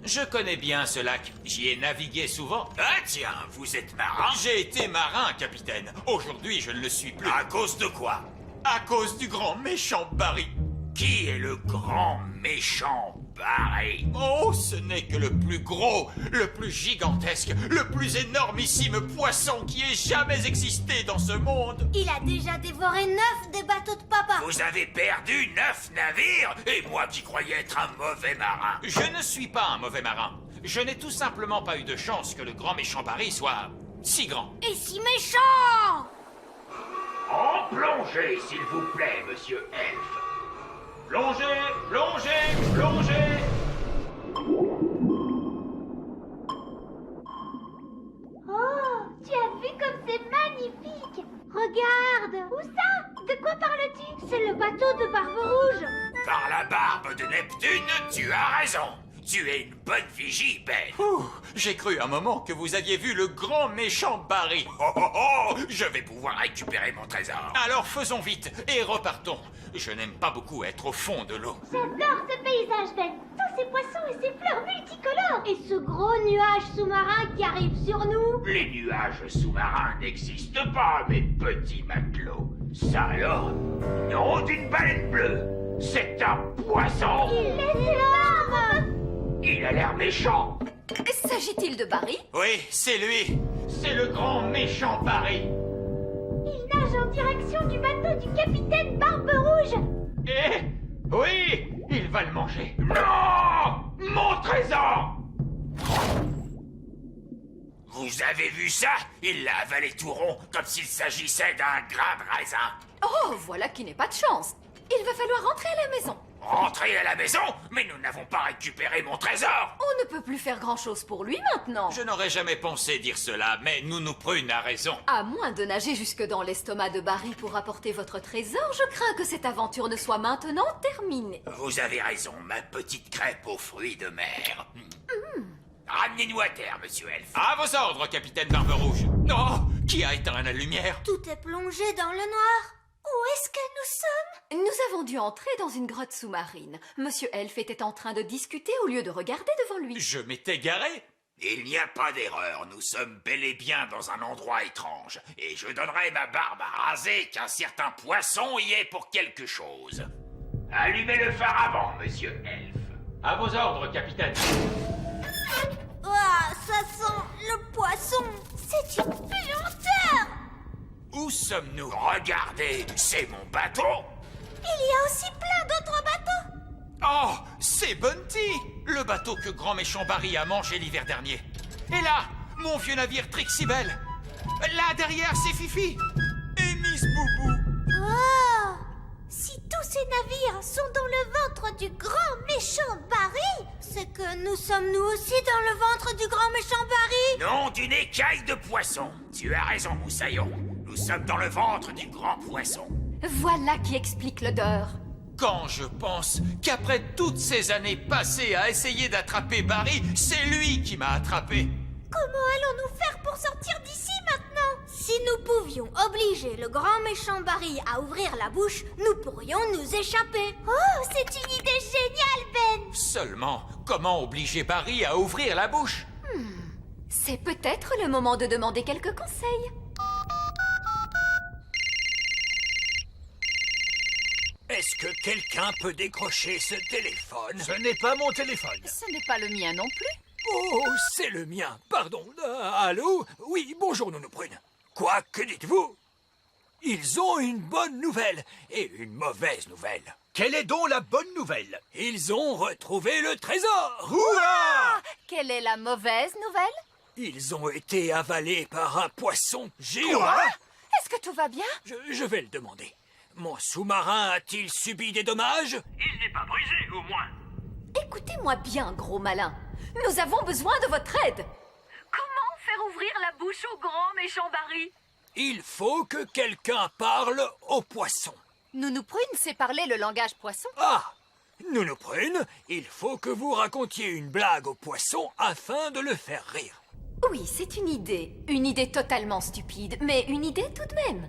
Je connais bien ce lac. J'y ai navigué souvent. Ah tiens, vous êtes marin? J'ai été marin, capitaine. Aujourd'hui, je ne le suis plus. À cause de quoi? À cause du grand méchant Barry. Qui est le grand méchant Barry? Oh, ce n'est que le plus gros, le plus gigantesque, le plus énormissime poisson qui ait jamais existé dans ce monde. Il a déjà dévoré 9 des bateaux de papa. Vous avez perdu 9 navires? Et moi qui croyais être un mauvais marin. Je ne suis pas un mauvais marin. Je n'ai tout simplement pas eu de chance que le grand méchant Barry soit si grand. Et si méchant! En plongée, s'il vous plaît, monsieur Elfe. Plongez, plongez, plongez. Oh, tu as vu comme c'est magnifique! Regarde! Où ça? De quoi parles-tu? C'est le bateau de Barbe Rouge! Par la barbe de Neptune, tu as raison. Tu es une bonne vigie, Ben. J'ai cru un moment que vous aviez vu le grand méchant Barry. Oh, oh, oh, je vais pouvoir récupérer mon trésor. Alors faisons vite et repartons. Je n'aime pas beaucoup être au fond de l'eau. J'adore ce paysage, Ben! Tous ces poissons et ces fleurs multicolores! Et ce gros nuage sous-marin qui arrive sur nous! Les nuages sous-marins n'existent pas, mes petits matelots. Ça alors? Non d'une baleine bleue. C'est un poisson. Il est énorme! Il a l'air méchant. S'agit-il de Barry? Oui, c'est lui. C'est le grand méchant Barry. Il nage en direction du bateau du capitaine Barbe Rouge! Eh? Oui, il va le manger. Non! Mon trésor! Vous avez vu ça? Il l'a avalé tout rond, comme s'il s'agissait d'un grain de raisin. Oh, voilà qui n'est pas de chance. Il va falloir rentrer à la maison. Rentrer à la maison? Mais nous n'avons pas récupéré mon trésor! On ne peut plus faire grand-chose pour lui maintenant. Je n'aurais jamais pensé dire cela, mais Nounou Prune a raison. À moins de nager jusque dans l'estomac de Barry pour apporter votre trésor, je crains que cette aventure ne soit maintenant terminée. Vous avez raison, ma petite crêpe aux fruits de mer. Ramenez ramenez-nous à terre, monsieur Elf. À vos ordres, capitaine Barbe Rouge. Oh, qui a éteint la lumière? Tout est plongé dans le noir. Où est-ce que nous sommes? Nous avons dû entrer dans une grotte sous-marine. Monsieur Elf était en train de discuter au lieu de regarder devant lui. Je m'étais garé. Il n'y a pas d'erreur, nous sommes bel et bien dans un endroit étrange. Et je donnerai ma barbe à raser qu'un certain poisson y est pour quelque chose. Allumez le phare avant, monsieur Elf. À vos ordres, capitaine. Ah, ça sent le poisson. C'est une puanteur. Où sommes-nous? Regardez, c'est mon bateau. Il y a aussi plein d'autres bateaux. Oh, c'est Bunty, le bateau que Grand Méchant Barry a mangé l'hiver dernier. Et là, mon vieux navire Trixibel. Là, derrière, c'est Fifi. Et Miss Boubou. Oh, si tous ces navires sont dans le ventre du grand méchant Barry, c'est que nous sommes nous aussi dans le ventre du grand méchant Barry. Non, d'une écaille de poisson. Tu as raison, Moussaillon. Nous sommes dans le ventre du grand poisson. Voilà qui explique l'odeur. Quand je pense qu'après toutes ces années passées à essayer d'attraper Barry, c'est lui qui m'a attrapé. Comment allons-nous faire pour sortir d'ici maintenant? Si nous pouvions obliger le grand méchant Barry à ouvrir la bouche, nous pourrions nous échapper. Oh, c'est une idée géniale, Ben. Seulement, comment obliger Barry à ouvrir la bouche? C'est peut-être le moment de demander quelques conseils. Est-ce que quelqu'un peut décrocher ce téléphone? Ce n'est pas mon téléphone. Ce n'est pas le mien non plus. Oh, c'est le mien. Pardon. Allô? Oui, bonjour, Nounou Prune. Quoi? Que dites-vous? Ils ont une bonne nouvelle et une mauvaise nouvelle. Quelle est donc la bonne nouvelle? Ils ont retrouvé le trésor. Hurrah! Quelle est la mauvaise nouvelle? Ils ont été avalés par un poisson géant. Quoi? Est-ce que tout va bien? Je vais le demander. Mon sous-marin a-t-il subi des dommages? Il n'est pas brisé, au moins. Écoutez-moi bien, gros malin. Nous avons besoin de votre aide. Comment faire ouvrir la bouche au grand méchant Barry? Il faut que quelqu'un parle au poisson. Nounou Prune sait parler le langage poisson. Ah! Nounou Prune, il faut que vous racontiez une blague au poisson afin de le faire rire. Oui, c'est une idée. Une idée totalement stupide, mais une idée tout de même.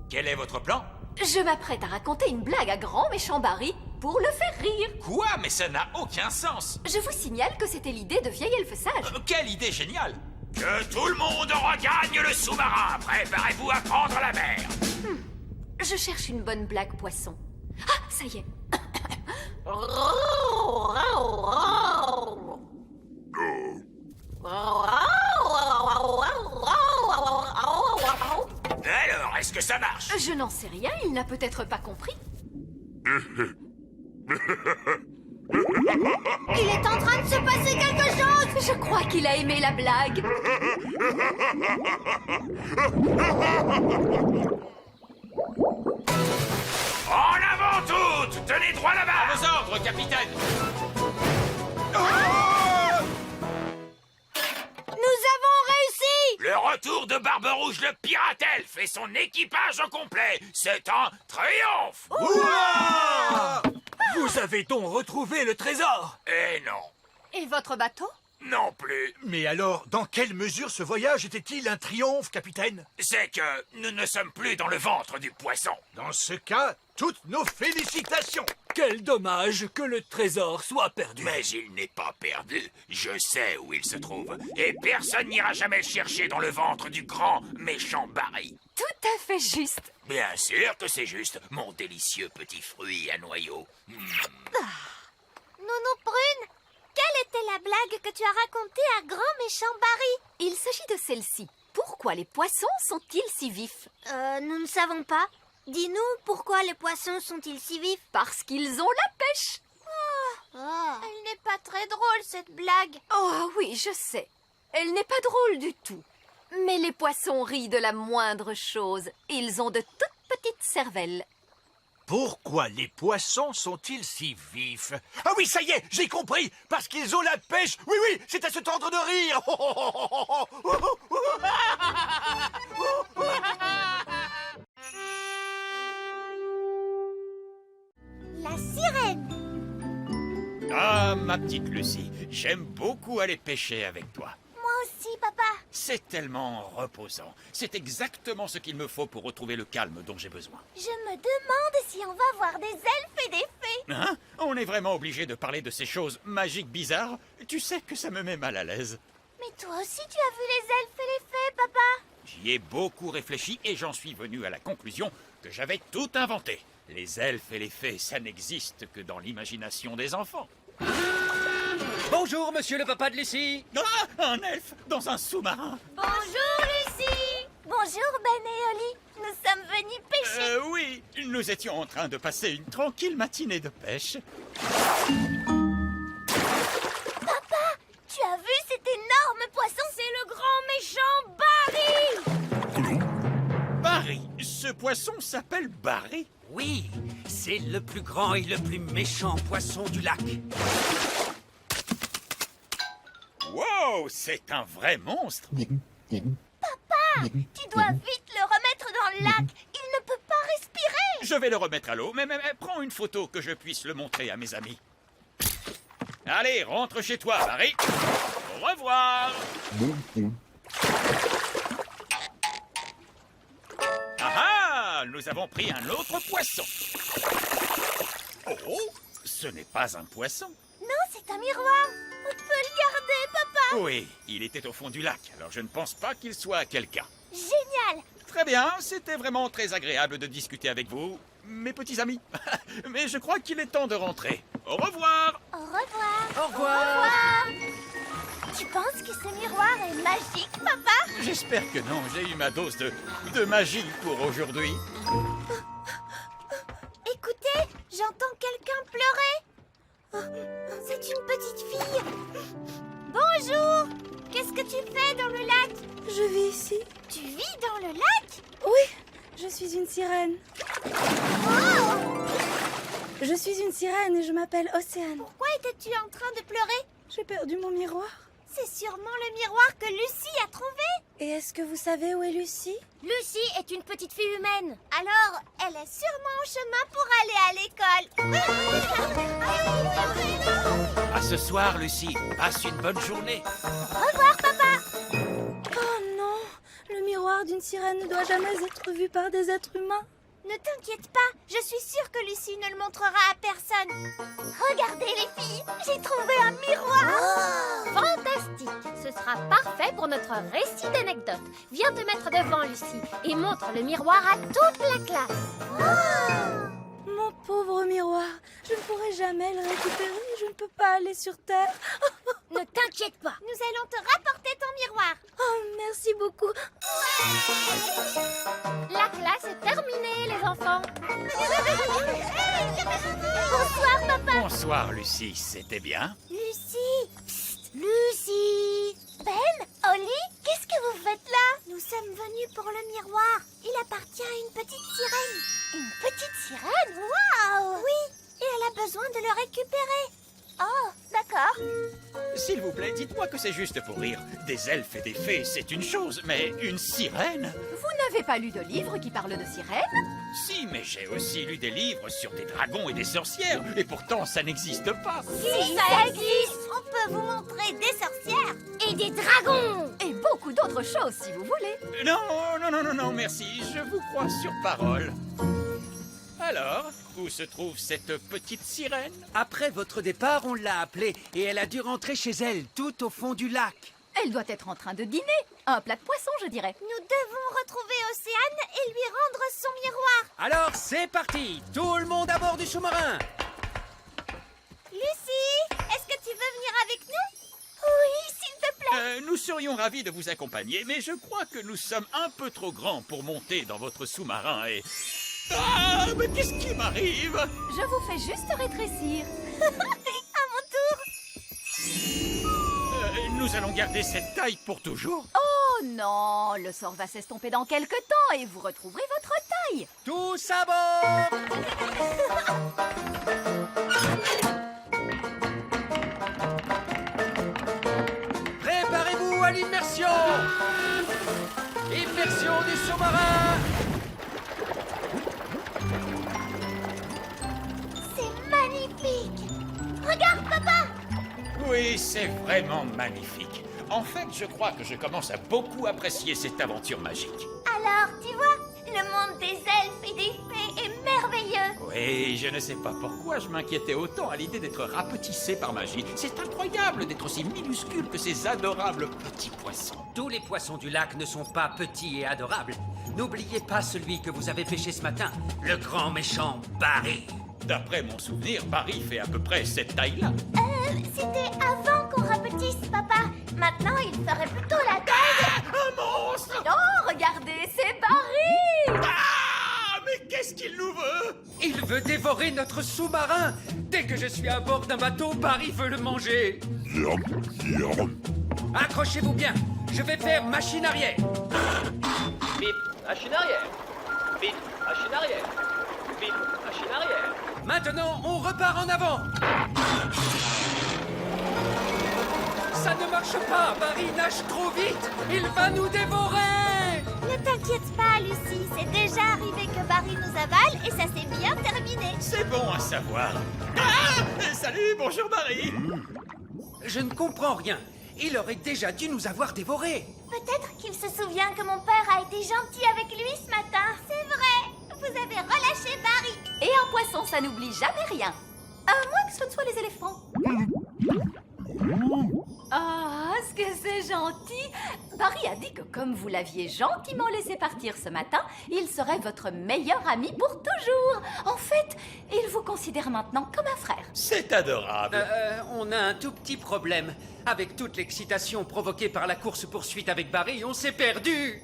Quel est votre plan? Je m'apprête à raconter une blague à grand méchant Barry pour le faire rire. Quoi? Mais ça n'a aucun sens. Je vous signale que c'était l'idée de vieil elfe sage. Quelle idée géniale! Que tout le monde regagne le sous-marin. Préparez-vous à prendre la mer. Je cherche une bonne blague poisson. Ah, ça y est. Alors, est-ce que ça marche? Je n'en sais rien, il n'a peut-être pas compris. Il est en train de se passer quelque chose. Je crois qu'il a aimé la blague. En avant toutes! Tenez droit À là-bas! vos ordres, capitaine. Nous avons réussi. Le retour de Barbe Rouge le pirate elfe et son équipage au complet. C'est un triomphe! Vous avez donc retrouvé le trésor? Eh non, Et votre bateau? non plus. Mais alors, dans quelle mesure ce voyage était-il un triomphe, capitaine? C'est que nous ne sommes plus dans le ventre du poisson. Dans ce cas, toutes nos félicitations. Quel dommage que le trésor soit perdu. Mais il n'est pas perdu. Je sais où il se trouve. Et personne n'ira jamais le chercher dans le ventre du grand méchant Barry. Tout à fait juste. Bien sûr que c'est juste, mon délicieux petit fruit à noyaux. Nounou Prune, quelle était la blague que tu as racontée à grand méchant Barry? Il s'agit de celle-ci. Pourquoi les poissons sont-ils si vifs? Nous ne savons pas. Dis-nous, pourquoi les poissons sont-ils si vifs? Parce qu'ils ont la pêche. Elle n'est pas très drôle, cette blague. Oh oui, je sais. Elle n'est pas drôle du tout. Mais les poissons rient de la moindre chose. Ils ont de toutes petites cervelles. Pourquoi les poissons sont-ils si vifs? Ah oui, ça y est, j'ai compris. Parce qu'ils ont la pêche. Oui, oui, c'est à se tendre de rire. La sirène. Ah, ma petite Lucie. J'aime beaucoup aller pêcher avec toi. Moi aussi, papa. C'est tellement reposant. C'est exactement ce qu'il me faut pour retrouver le calme dont j'ai besoin. Je me demande si on va voir des elfes et des fées. Hein? On est vraiment obligé de parler de ces choses magiques bizarres? Tu sais que ça me met mal à l'aise. Mais toi aussi, tu as vu les elfes et les fées, papa? J'y ai beaucoup réfléchi et j'en suis venu à la conclusion que j'avais tout inventé. Les elfes et les fées, ça n'existe que dans l'imagination des enfants. Bonjour, monsieur le papa de Lucie. Ah, un elfe dans un sous-marin. Bonjour, Lucie. Bonjour, Ben et Oli. Nous sommes venus pêcher. Oui, nous étions en train de passer une tranquille matinée de pêche. Papa, tu as vu cet énorme poisson? C'est le grand méchant Barry. Barry, ce poisson s'appelle Barry? Oui, c'est le plus grand et le plus méchant poisson du lac. Wow, c'est un vrai monstre. Papa, tu dois vite le remettre dans le lac. Il ne peut pas respirer. Je vais le remettre à l'eau, mais prends une photo que je puisse le montrer à mes amis. Allez, rentre chez toi, Barry. Au revoir. Ah ah, nous avons pris un autre poisson. Oh, ce n'est pas un poisson. Non, c'est un miroir. On peut le garder, papa. Oui, il était au fond du lac, alors je ne pense pas qu'il soit à quelqu'un. Génial. Très bien, c'était vraiment très agréable de discuter avec vous, mes petits amis. Mais je crois qu'il est temps de rentrer. Au revoir. Au revoir. Au revoir. Tu penses que ce miroir est magique, papa? J'espère que non, j'ai eu ma dose de magie pour aujourd'hui. Écoutez, j'entends quelqu'un pleurer. Oh, c'est une petite fille. Bonjour. Qu'est-ce que tu fais dans le lac? Je vis ici. Tu vis dans le lac? Oui, je suis une sirène. Oh! Je suis une sirène et je m'appelle Océane. Pourquoi étais-tu en train de pleurer? J'ai perdu mon miroir. C'est sûrement le miroir que Lucie a trouvé. Et est-ce que vous savez où est Lucie? Lucie est une petite fille humaine. Alors, elle est sûrement en chemin pour aller à l'école. À ce soir, Lucie. Passe une bonne journée. Au revoir, papa. Oh non, le miroir d'une sirène ne doit jamais être vu par des êtres humains. Ne t'inquiète pas, je suis sûre que Lucie ne le montrera à personne. Regardez les filles, j'ai trouvé un miroir. Fantastique! Ce sera parfait pour notre récit d'anecdotes. Viens te mettre devant, Lucie, et montre le miroir à toute la classe. Mon pauvre miroir, je ne pourrai jamais le récupérer, je ne peux pas aller sur Terre. Ne t'inquiète pas, nous allons te rapporter ton miroir. Oh, merci beaucoup. La classe est terminée, les enfants. Bonsoir, papa. Bonsoir, Lucie. C'était bien? Lucie. Psst, Lucie. Ben, Oli, qu'est-ce que vous faites là? Nous sommes venus pour le miroir. Il appartient à une petite sirène. Une petite sirène? Waouh! Oui, et elle a besoin de le récupérer. Oh, d'accord. S'il vous plaît, dites-moi que c'est juste pour rire. Des elfes et des fées, c'est une chose, mais une sirène? Vous n'avez pas lu de livre qui parle de sirènes? Si, mais j'ai aussi lu des livres sur des dragons et des sorcières, et pourtant ça n'existe pas. Si ça existe, on peut vous montrer des sorcières et des dragons. Et beaucoup d'autres choses, si vous voulez. Non, merci, je vous crois sur parole. Alors, où se trouve cette petite sirène? Après votre départ, on l'a appelée et elle a dû rentrer chez elle, tout au fond du lac. Elle doit être en train de dîner. Un plat de poisson, je dirais. Nous devons retrouver Océane et lui rendre son miroir. Alors, c'est parti! Tout le monde à bord du sous-marin! Lucie, est-ce que tu veux venir avec nous? Oui, s'il te plaît. Nous serions ravis de vous accompagner, mais je crois que nous sommes un peu trop grands pour monter dans votre sous-marin et... Ah, mais qu'est-ce qui m'arrive? Je vous fais juste rétrécir. À mon tour. Nous allons garder cette taille pour toujours? Oh non, le sort va s'estomper dans quelque temps et vous retrouverez votre taille. Tous à bord! Préparez-vous à l'immersion! Immersion du sous-marin! C'est magnifique. Regarde, papa. Oui, c'est vraiment magnifique. En fait, je crois que je commence à beaucoup apprécier cette aventure magique. Alors, tu vois, le monde des elfes et des fées est merveilleux. Oui, je ne sais pas pourquoi je m'inquiétais autant à l'idée d'être rapetissé par magie. C'est incroyable d'être aussi minuscule que ces adorables petits poissons. Tous les poissons du lac ne sont pas petits et adorables. N'oubliez pas celui que vous avez pêché ce matin, le grand méchant Barry. D'après mon souvenir, Barry fait à peu près cette taille-là. C'était avant qu'on rapetisse, papa. Maintenant, il ferait plutôt la taille. Un monstre! Oh, regardez, c'est Barry! Ah! Mais qu'est-ce qu'il nous veut? Il veut dévorer notre sous-marin. Dès que je suis à bord d'un bateau, Barry veut le manger. Accrochez-vous bien, je vais faire machine arrière. Bip, machine arrière. Bip, machine arrière. Bip, machine arrière. Maintenant, on repart en avant. Ça ne marche pas, Barry nage trop vite. Il va nous dévorer. Ne t'inquiète pas, Lucie. C'est déjà arrivé que Barry nous avale et ça s'est bien terminé. C'est bon à savoir. Ah! Salut, bonjour Barry. Je ne comprends rien. Il aurait déjà dû nous avoir dévorés. Peut-être qu'il se souvient que mon père a été gentil avec lui ce matin. C'est vrai. Vous avez relâché Barry. Et un poisson, ça n'oublie jamais rien. À moins que ce ne soit les éléphants. Ah, ce que c'est gentil! Barry a dit que comme vous l'aviez gentiment laissé partir ce matin, il serait votre meilleur ami pour toujours. En fait, il vous considère maintenant comme un frère. C'est adorable. On a un tout petit problème. Avec toute l'excitation provoquée par la course-poursuite avec Barry, on s'est perdu.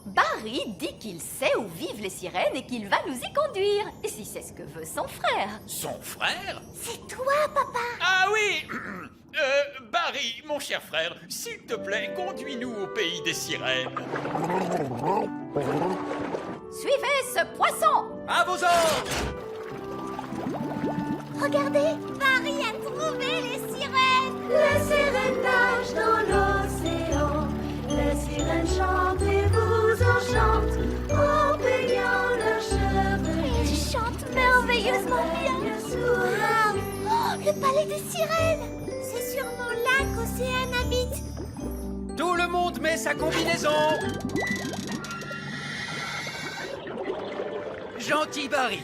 Barry dit qu'il sait où vivent les sirènes et qu'il va nous y conduire. Et si c'est ce que veut son frère. Son frère? C'est toi, papa. Ah oui. Barry, mon cher frère, s'il te plaît, conduis-nous au pays des sirènes. Suivez ce poisson! À vos ordres! Regardez, Barry a trouvé les sirènes. Les sirènes nagent dans l'océan. Les sirènes chantent et vous enchantent en peignant leurs cheveux. Elles chantent merveilleusement bien. Wow. Oh, le palais des sirènes. C'est sûrement là qu'Océane habite. Tout le monde met sa combinaison. Gentil Barry.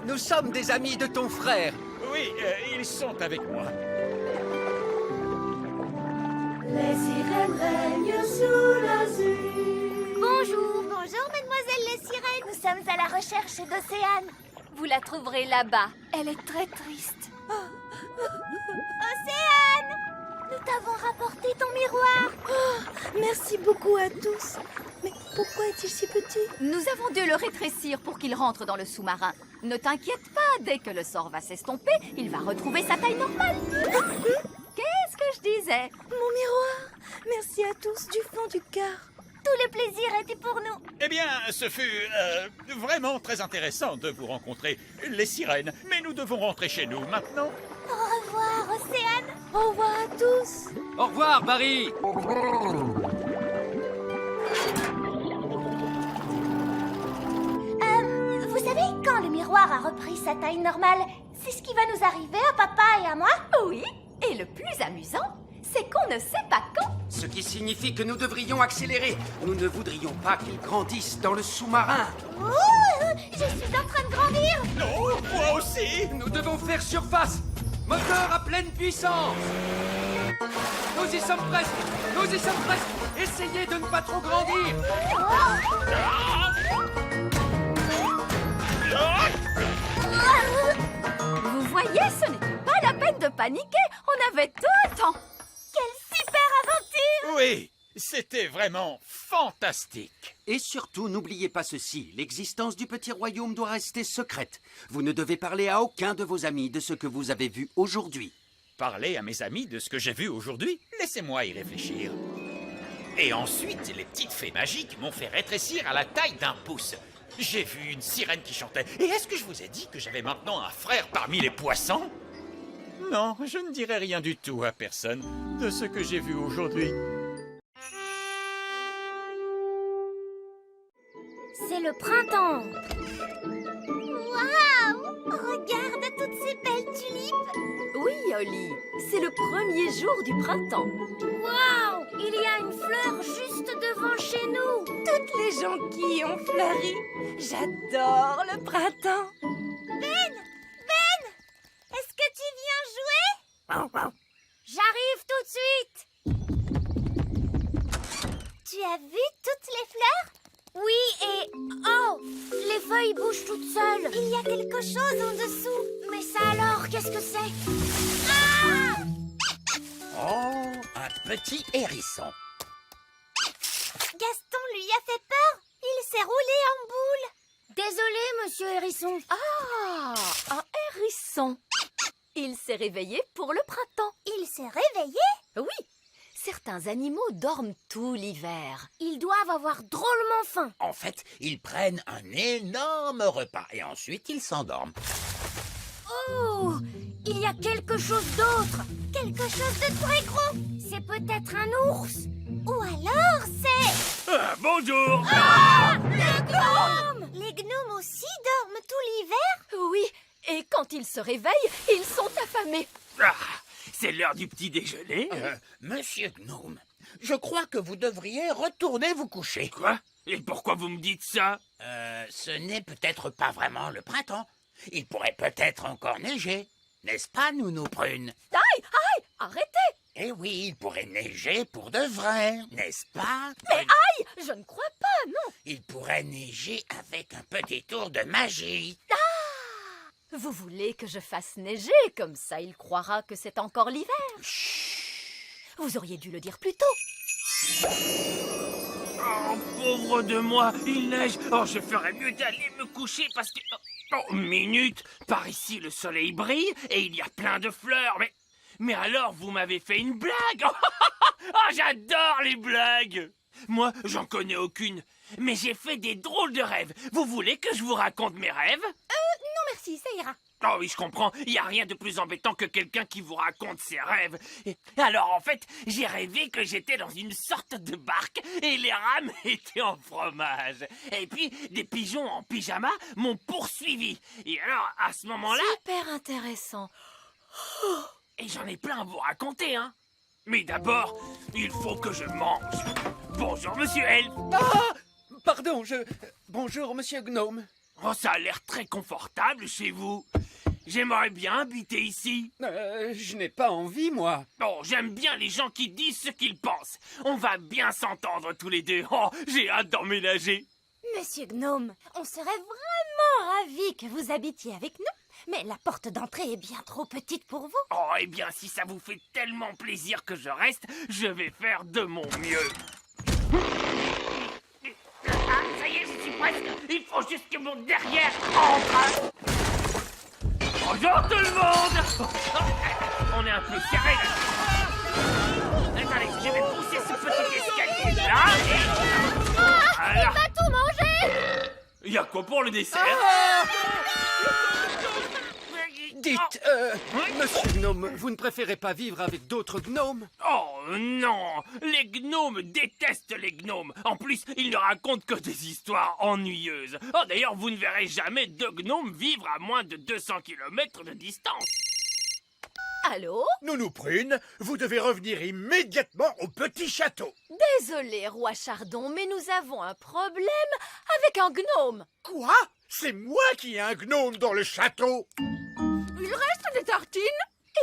Nous sommes des amis de ton frère. Oui, ils sont avec moi. Les sirènes règnent sous l'azur. Bonjour, mademoiselle les sirènes. Nous sommes à la recherche d'Océane. Vous la trouverez là-bas. Elle est très triste. Océane! Nous t'avons rapporté ton miroir. Oh, merci beaucoup à tous. Mais pourquoi est-il si petit? Nous avons dû le rétrécir pour qu'il rentre dans le sous-marin. Ne t'inquiète pas, dès que le sort va s'estomper, il va retrouver sa taille normale. Qu'est-ce que je disais? Mon miroir. Merci à tous du fond du cœur. Tout le plaisir était pour nous. Eh bien, ce fut vraiment très intéressant de vous rencontrer, les sirènes. Mais nous devons rentrer chez nous maintenant. Au revoir, Océane. Au revoir à tous. Au revoir, Barry. Vous savez, quand le miroir a repris sa taille normale, c'est ce qui va nous arriver à papa et à moi? Oui, et le plus amusant, c'est qu'on ne sait pas quand. Ce qui signifie que nous devrions accélérer. Nous ne voudrions pas qu'ils grandissent dans le sous-marin. Je suis en train de grandir. Non, moi aussi. Nous devons faire surface. Moteur à pleine puissance. Nous y sommes presque. Nous y sommes presque. Essayez de ne pas trop grandir. Vous voyez, ce n'était pas la peine de paniquer. On avait tout le temps. Quelle super aventure! Oui, c'était vraiment fantastique. Et surtout, n'oubliez pas ceci. L'existence du petit royaume doit rester secrète. Vous ne devez parler à aucun de vos amis de ce que vous avez vu aujourd'hui. Parler à mes amis de ce que j'ai vu aujourd'hui? Laissez-moi y réfléchir. Et ensuite, les petites fées magiques m'ont fait rétrécir à la taille d'un pouce. J'ai vu une sirène qui chantait. Et est-ce que je vous ai dit que j'avais maintenant un frère parmi les poissons? Non, je ne dirai rien du tout à personne de ce que j'ai vu aujourd'hui. C'est le printemps. Waouh! Regarde joli. C'est le premier jour du printemps. Waouh! Il y a une fleur juste devant chez nous. Toutes les jonquilles ont fleuri. J'adore le printemps. Ben! Est-ce que tu viens jouer? J'arrive tout de suite. Tu as vu toutes les fleurs? Oui, et... Oh! Les feuilles bougent toutes seules. Il y a quelque chose en dessous. Mais ça alors, qu'est-ce que c'est? Ah! Oh, un petit hérisson. Gaston lui a fait peur. Il s'est roulé en boule. Désolé, monsieur Hérisson. Ah, un hérisson. Il s'est réveillé pour le printemps. Il s'est réveillé? Oui, certains animaux dorment tout l'hiver. Ils doivent avoir drôlement faim. En fait, ils prennent un énorme repas et ensuite ils s'endorment. Oh! Il y a quelque chose d'autre. Quelque chose de très gros. C'est peut-être un ours. Ou alors c'est... Bonjour. Ah! Les gnomes! Les gnomes aussi dorment tout l'hiver? Oui, et quand ils se réveillent, ils sont affamés. Ah, c'est l'heure du petit déjeuner. Monsieur Gnome, je crois que vous devriez retourner vous coucher. Quoi? Et pourquoi vous me dites ça? Ce n'est peut-être pas vraiment le printemps. Il pourrait peut-être encore neiger. N'est-ce pas, Nounou Prune? Aïe, arrêtez! Eh oui, il pourrait neiger pour de vrai, n'est-ce pas? Mais aïe, je ne crois pas, non. Il pourrait neiger avec un petit tour de magie. Vous voulez que je fasse neiger, comme ça il croira que c'est encore l'hiver. Vous auriez dû le dire plus tôt. Oh, pauvre de moi, il neige. Oh, je ferais mieux d'aller me coucher parce que... Oh, minute. Par ici, le soleil brille et il y a plein de fleurs. Mais alors, vous m'avez fait une blague. Oh, j'adore les blagues. Moi, j'en connais aucune. Mais j'ai fait des drôles de rêves. Vous voulez que je vous raconte mes rêves? Non merci, ça ira. Oh oui, je comprends. Il n'y a rien de plus embêtant que quelqu'un qui vous raconte ses rêves. Et alors, en fait, j'ai rêvé que j'étais dans une sorte de barque et les rames étaient en fromage. Et puis, des pigeons en pyjama m'ont poursuivi. Et alors, à ce moment-là... Super intéressant. Et j'en ai plein à vous raconter, hein. Mais d'abord, il faut que je mange. Bonjour, monsieur Elf. Ah! Pardon, Bonjour, monsieur Gnome. Oh, ça a l'air très confortable chez vous. J'aimerais bien habiter ici. Je n'ai pas envie, moi. Oh, j'aime bien les gens qui disent ce qu'ils pensent. On va bien s'entendre tous les deux. Oh, j'ai hâte d'emménager. Monsieur Gnome, on serait vraiment ravis que vous habitiez avec nous. Mais la porte d'entrée est bien trop petite pour vous. Oh, eh bien, si ça vous fait tellement plaisir que je reste, je vais faire de mon mieux. Ah, ça y est, je suis presque. Il faut juste que mon derrière entre. Bonjour tout le monde. On est un peu serré là. Attendez, je vais pousser ce petit escalier là et... Voilà. Il va tout manger. Il y a quoi pour le dessert? Dites, monsieur Gnome, vous ne préférez pas vivre avec d'autres gnomes? Oh non! Les gnomes détestent les gnomes! En plus, ils ne racontent que des histoires ennuyeuses. Oh d'ailleurs, vous ne verrez jamais deux gnomes vivre à moins de 200 km de distance. Allô? Nounou Prune, vous devez revenir immédiatement au petit château. Désolé, roi Chardon, mais nous avons un problème avec un gnome. Quoi? C'est moi qui ai un gnome dans le château. Il reste des tartines?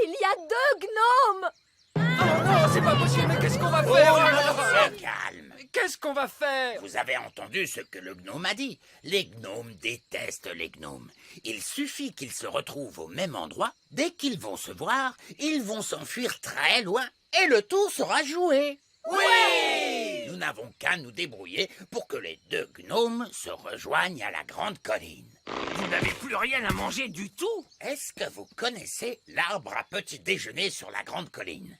Il y a deux gnomes. Oh non, c'est pas possible, mais qu'est-ce qu'on va faire? Calme. Qu'est-ce qu'on va faire? Vous avez entendu ce que le gnome a dit. Les gnomes détestent les gnomes. Il suffit qu'ils se retrouvent au même endroit. Dès qu'ils vont se voir, ils vont s'enfuir très loin et le tour sera joué. Oui! Nous n'avons qu'à nous débrouiller pour que les deux gnomes se rejoignent à la grande colline. Vous n'avez plus rien à manger du tout? Est-ce que vous connaissez l'arbre à petit déjeuner sur la grande colline?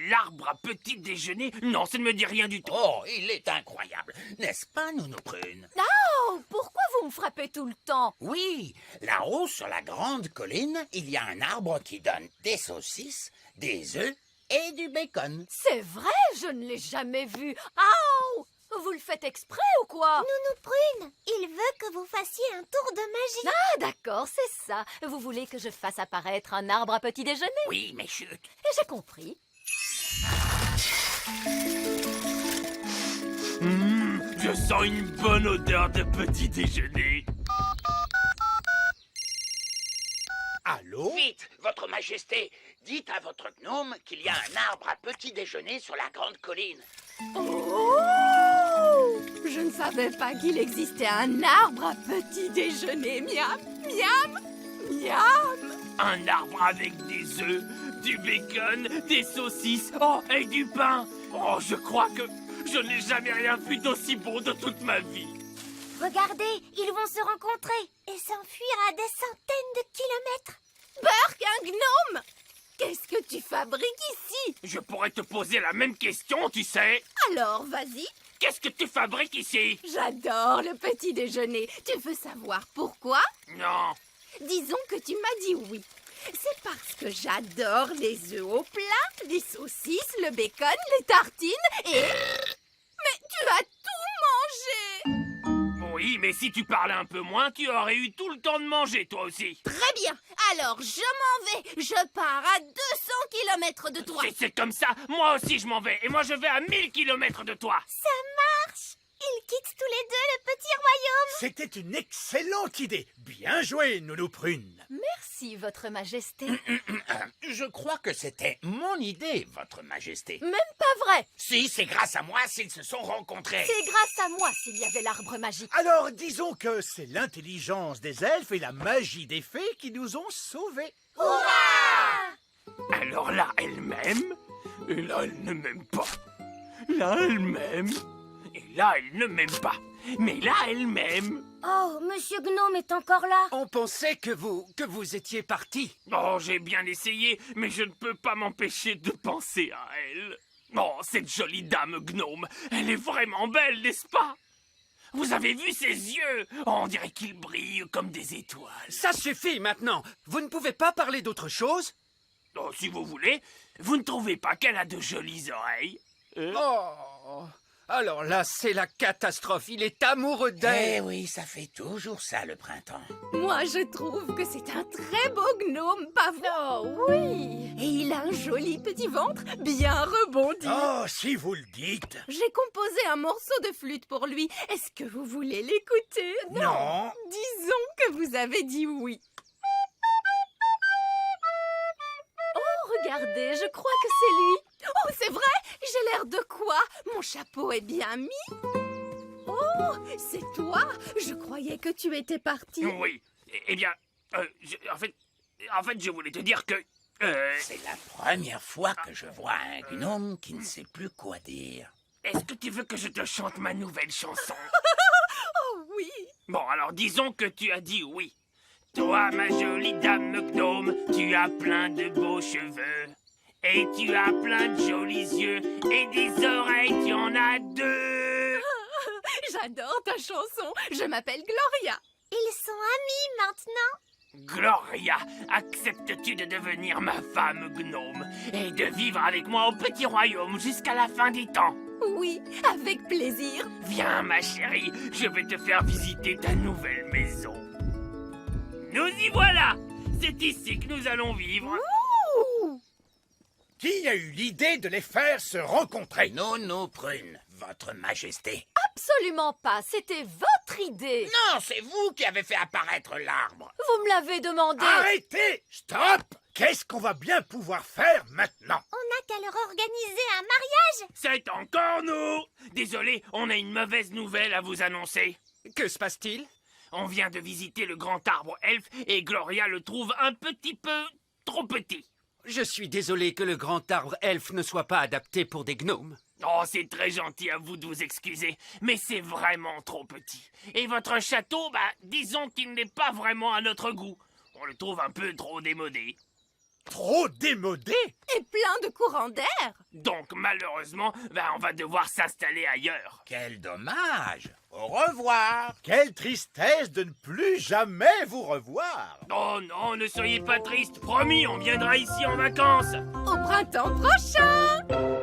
L'arbre à petit déjeuner? Non, ça ne me dit rien du tout. Oh, il est incroyable, n'est-ce pas, Nounou Prune? Oh, pourquoi vous me frappez tout le temps? Oui, là-haut sur la grande colline, il y a un arbre qui donne des saucisses, des œufs et du bacon. C'est vrai, je ne l'ai jamais vu. Oh! Vous le faites exprès ou quoi? Nounou Prune, il veut que vous fassiez un tour de magie. Ah, d'accord, c'est ça. Vous voulez que je fasse apparaître un arbre à petit déjeuner? Oui, mais chut. J'ai compris. Je sens une bonne odeur de petit déjeuner. Allô? Vite, votre majesté, dites à votre gnome qu'il y a un arbre à petit déjeuner sur la grande colline. Oh! Je ne savais pas qu'il existait un arbre à petit déjeuner. Miam, miam, miam. Un arbre avec des œufs, du bacon, des saucisses, oh, et du pain. Oh, je crois que je n'ai jamais rien vu d'aussi bon de toute ma vie. Regardez, ils vont se rencontrer et s'enfuir à des centaines de kilomètres. Burk, un gnome! Qu'est-ce que tu fabriques ici? Je pourrais te poser la même question, tu sais. Alors, vas-y. Qu'est-ce que tu fabriques ici? J'adore le petit déjeuner. Tu veux savoir pourquoi? Non. Disons que tu m'as dit oui. C'est parce que j'adore les œufs au plat, les saucisses, le bacon, les tartines et... Mais tu as tout mangé! Oui, mais si tu parlais un peu moins, tu aurais eu tout le temps de manger, toi aussi. Très bien. Alors, je m'en vais. Je pars à 200 kilomètres de toi. Si c'est comme ça, moi aussi je m'en vais. Et moi je vais à 1000 kilomètres de toi. Ça marche. Ils quittent tous les deux le petit royaume. C'était une excellente idée. Bien joué, Nounou Prune. Merci, votre majesté. Je crois que c'était mon idée, votre majesté. Même pas vrai. Si, c'est grâce à moi s'ils se sont rencontrés. C'est grâce à moi s'il y avait l'arbre magique. Alors, disons que c'est l'intelligence des elfes et la magie des fées qui nous ont sauvés. Alors là, elle m'aime. Et là, elle ne m'aime pas. Là, elle m'aime. Et là, elle ne m'aime pas. Mais là, elle m'aime. Oh, Monsieur Gnome est encore là. On pensait que vous étiez parti. Oh, j'ai bien essayé, mais je ne peux pas m'empêcher de penser à elle. Oh, cette jolie dame gnome, elle est vraiment belle, n'est-ce pas? Vous avez vu ses yeux? Oh, on dirait qu'ils brillent comme des étoiles. Ça suffit maintenant. Vous ne pouvez pas parler d'autre chose? Oh, si vous voulez, vous ne trouvez pas qu'elle a de jolies oreilles? Oh, alors là, c'est la catastrophe. Il est amoureux d'elle. Eh oui, ça fait toujours ça le printemps. Moi, je trouve que c'est un très beau gnome, pas vrai? Oh oui. Et il a un joli petit ventre, bien rebondi. Oh, si vous le dites. J'ai composé un morceau de flûte pour lui. Est-ce que vous voulez l'écouter? Non. Disons que vous avez dit oui. Oh, regardez, je crois que c'est lui. Oh, c'est vrai? J'ai l'air de quoi? Mon chapeau est bien mis? Oh, c'est toi? Je croyais que tu étais parti. Oui. Eh bien, en fait, je voulais te dire que... C'est la première fois que je vois un gnome qui ne sait plus quoi dire. Est-ce que tu veux que je te chante ma nouvelle chanson? Oh oui. Bon, alors disons que tu as dit oui. Toi, ma jolie dame gnome, tu as plein de beaux cheveux. Et tu as plein de jolis yeux. Et des oreilles, tu en as deux. J'adore ta chanson. Je m'appelle Gloria. Ils sont amis maintenant. Gloria, acceptes-tu de devenir ma femme gnome et de vivre avec moi au petit royaume jusqu'à la fin des temps? Oui, avec plaisir. Viens, ma chérie, je vais te faire visiter ta nouvelle maison. Nous y voilà! C'est ici que nous allons vivre. Ouh. Qui a eu l'idée de les faire se rencontrer? Nounou Prune, votre majesté. Absolument pas, c'était votre idée. Non, c'est vous qui avez fait apparaître l'arbre. Vous me l'avez demandé. Arrêtez! Stop! Qu'est-ce qu'on va bien pouvoir faire maintenant? On n'a qu'à leur organiser un mariage. C'est encore nous! Désolé, on a une mauvaise nouvelle à vous annoncer. Que se passe-t-il? On vient de visiter le grand arbre elfe et Gloria le trouve un petit peu trop petit. Je suis désolé que le grand arbre elfe ne soit pas adapté pour des gnomes. Oh, c'est très gentil à vous de vous excuser, mais c'est vraiment trop petit. Et votre château, disons qu'il n'est pas vraiment à notre goût. On le trouve un peu trop démodé. Trop démodé? Et plein de courants d'air. Donc, malheureusement, on va devoir s'installer ailleurs. Quel dommage. Au revoir. Quelle tristesse de ne plus jamais vous revoir. Oh non, ne soyez pas triste. Promis, on viendra ici en vacances. Au printemps prochain.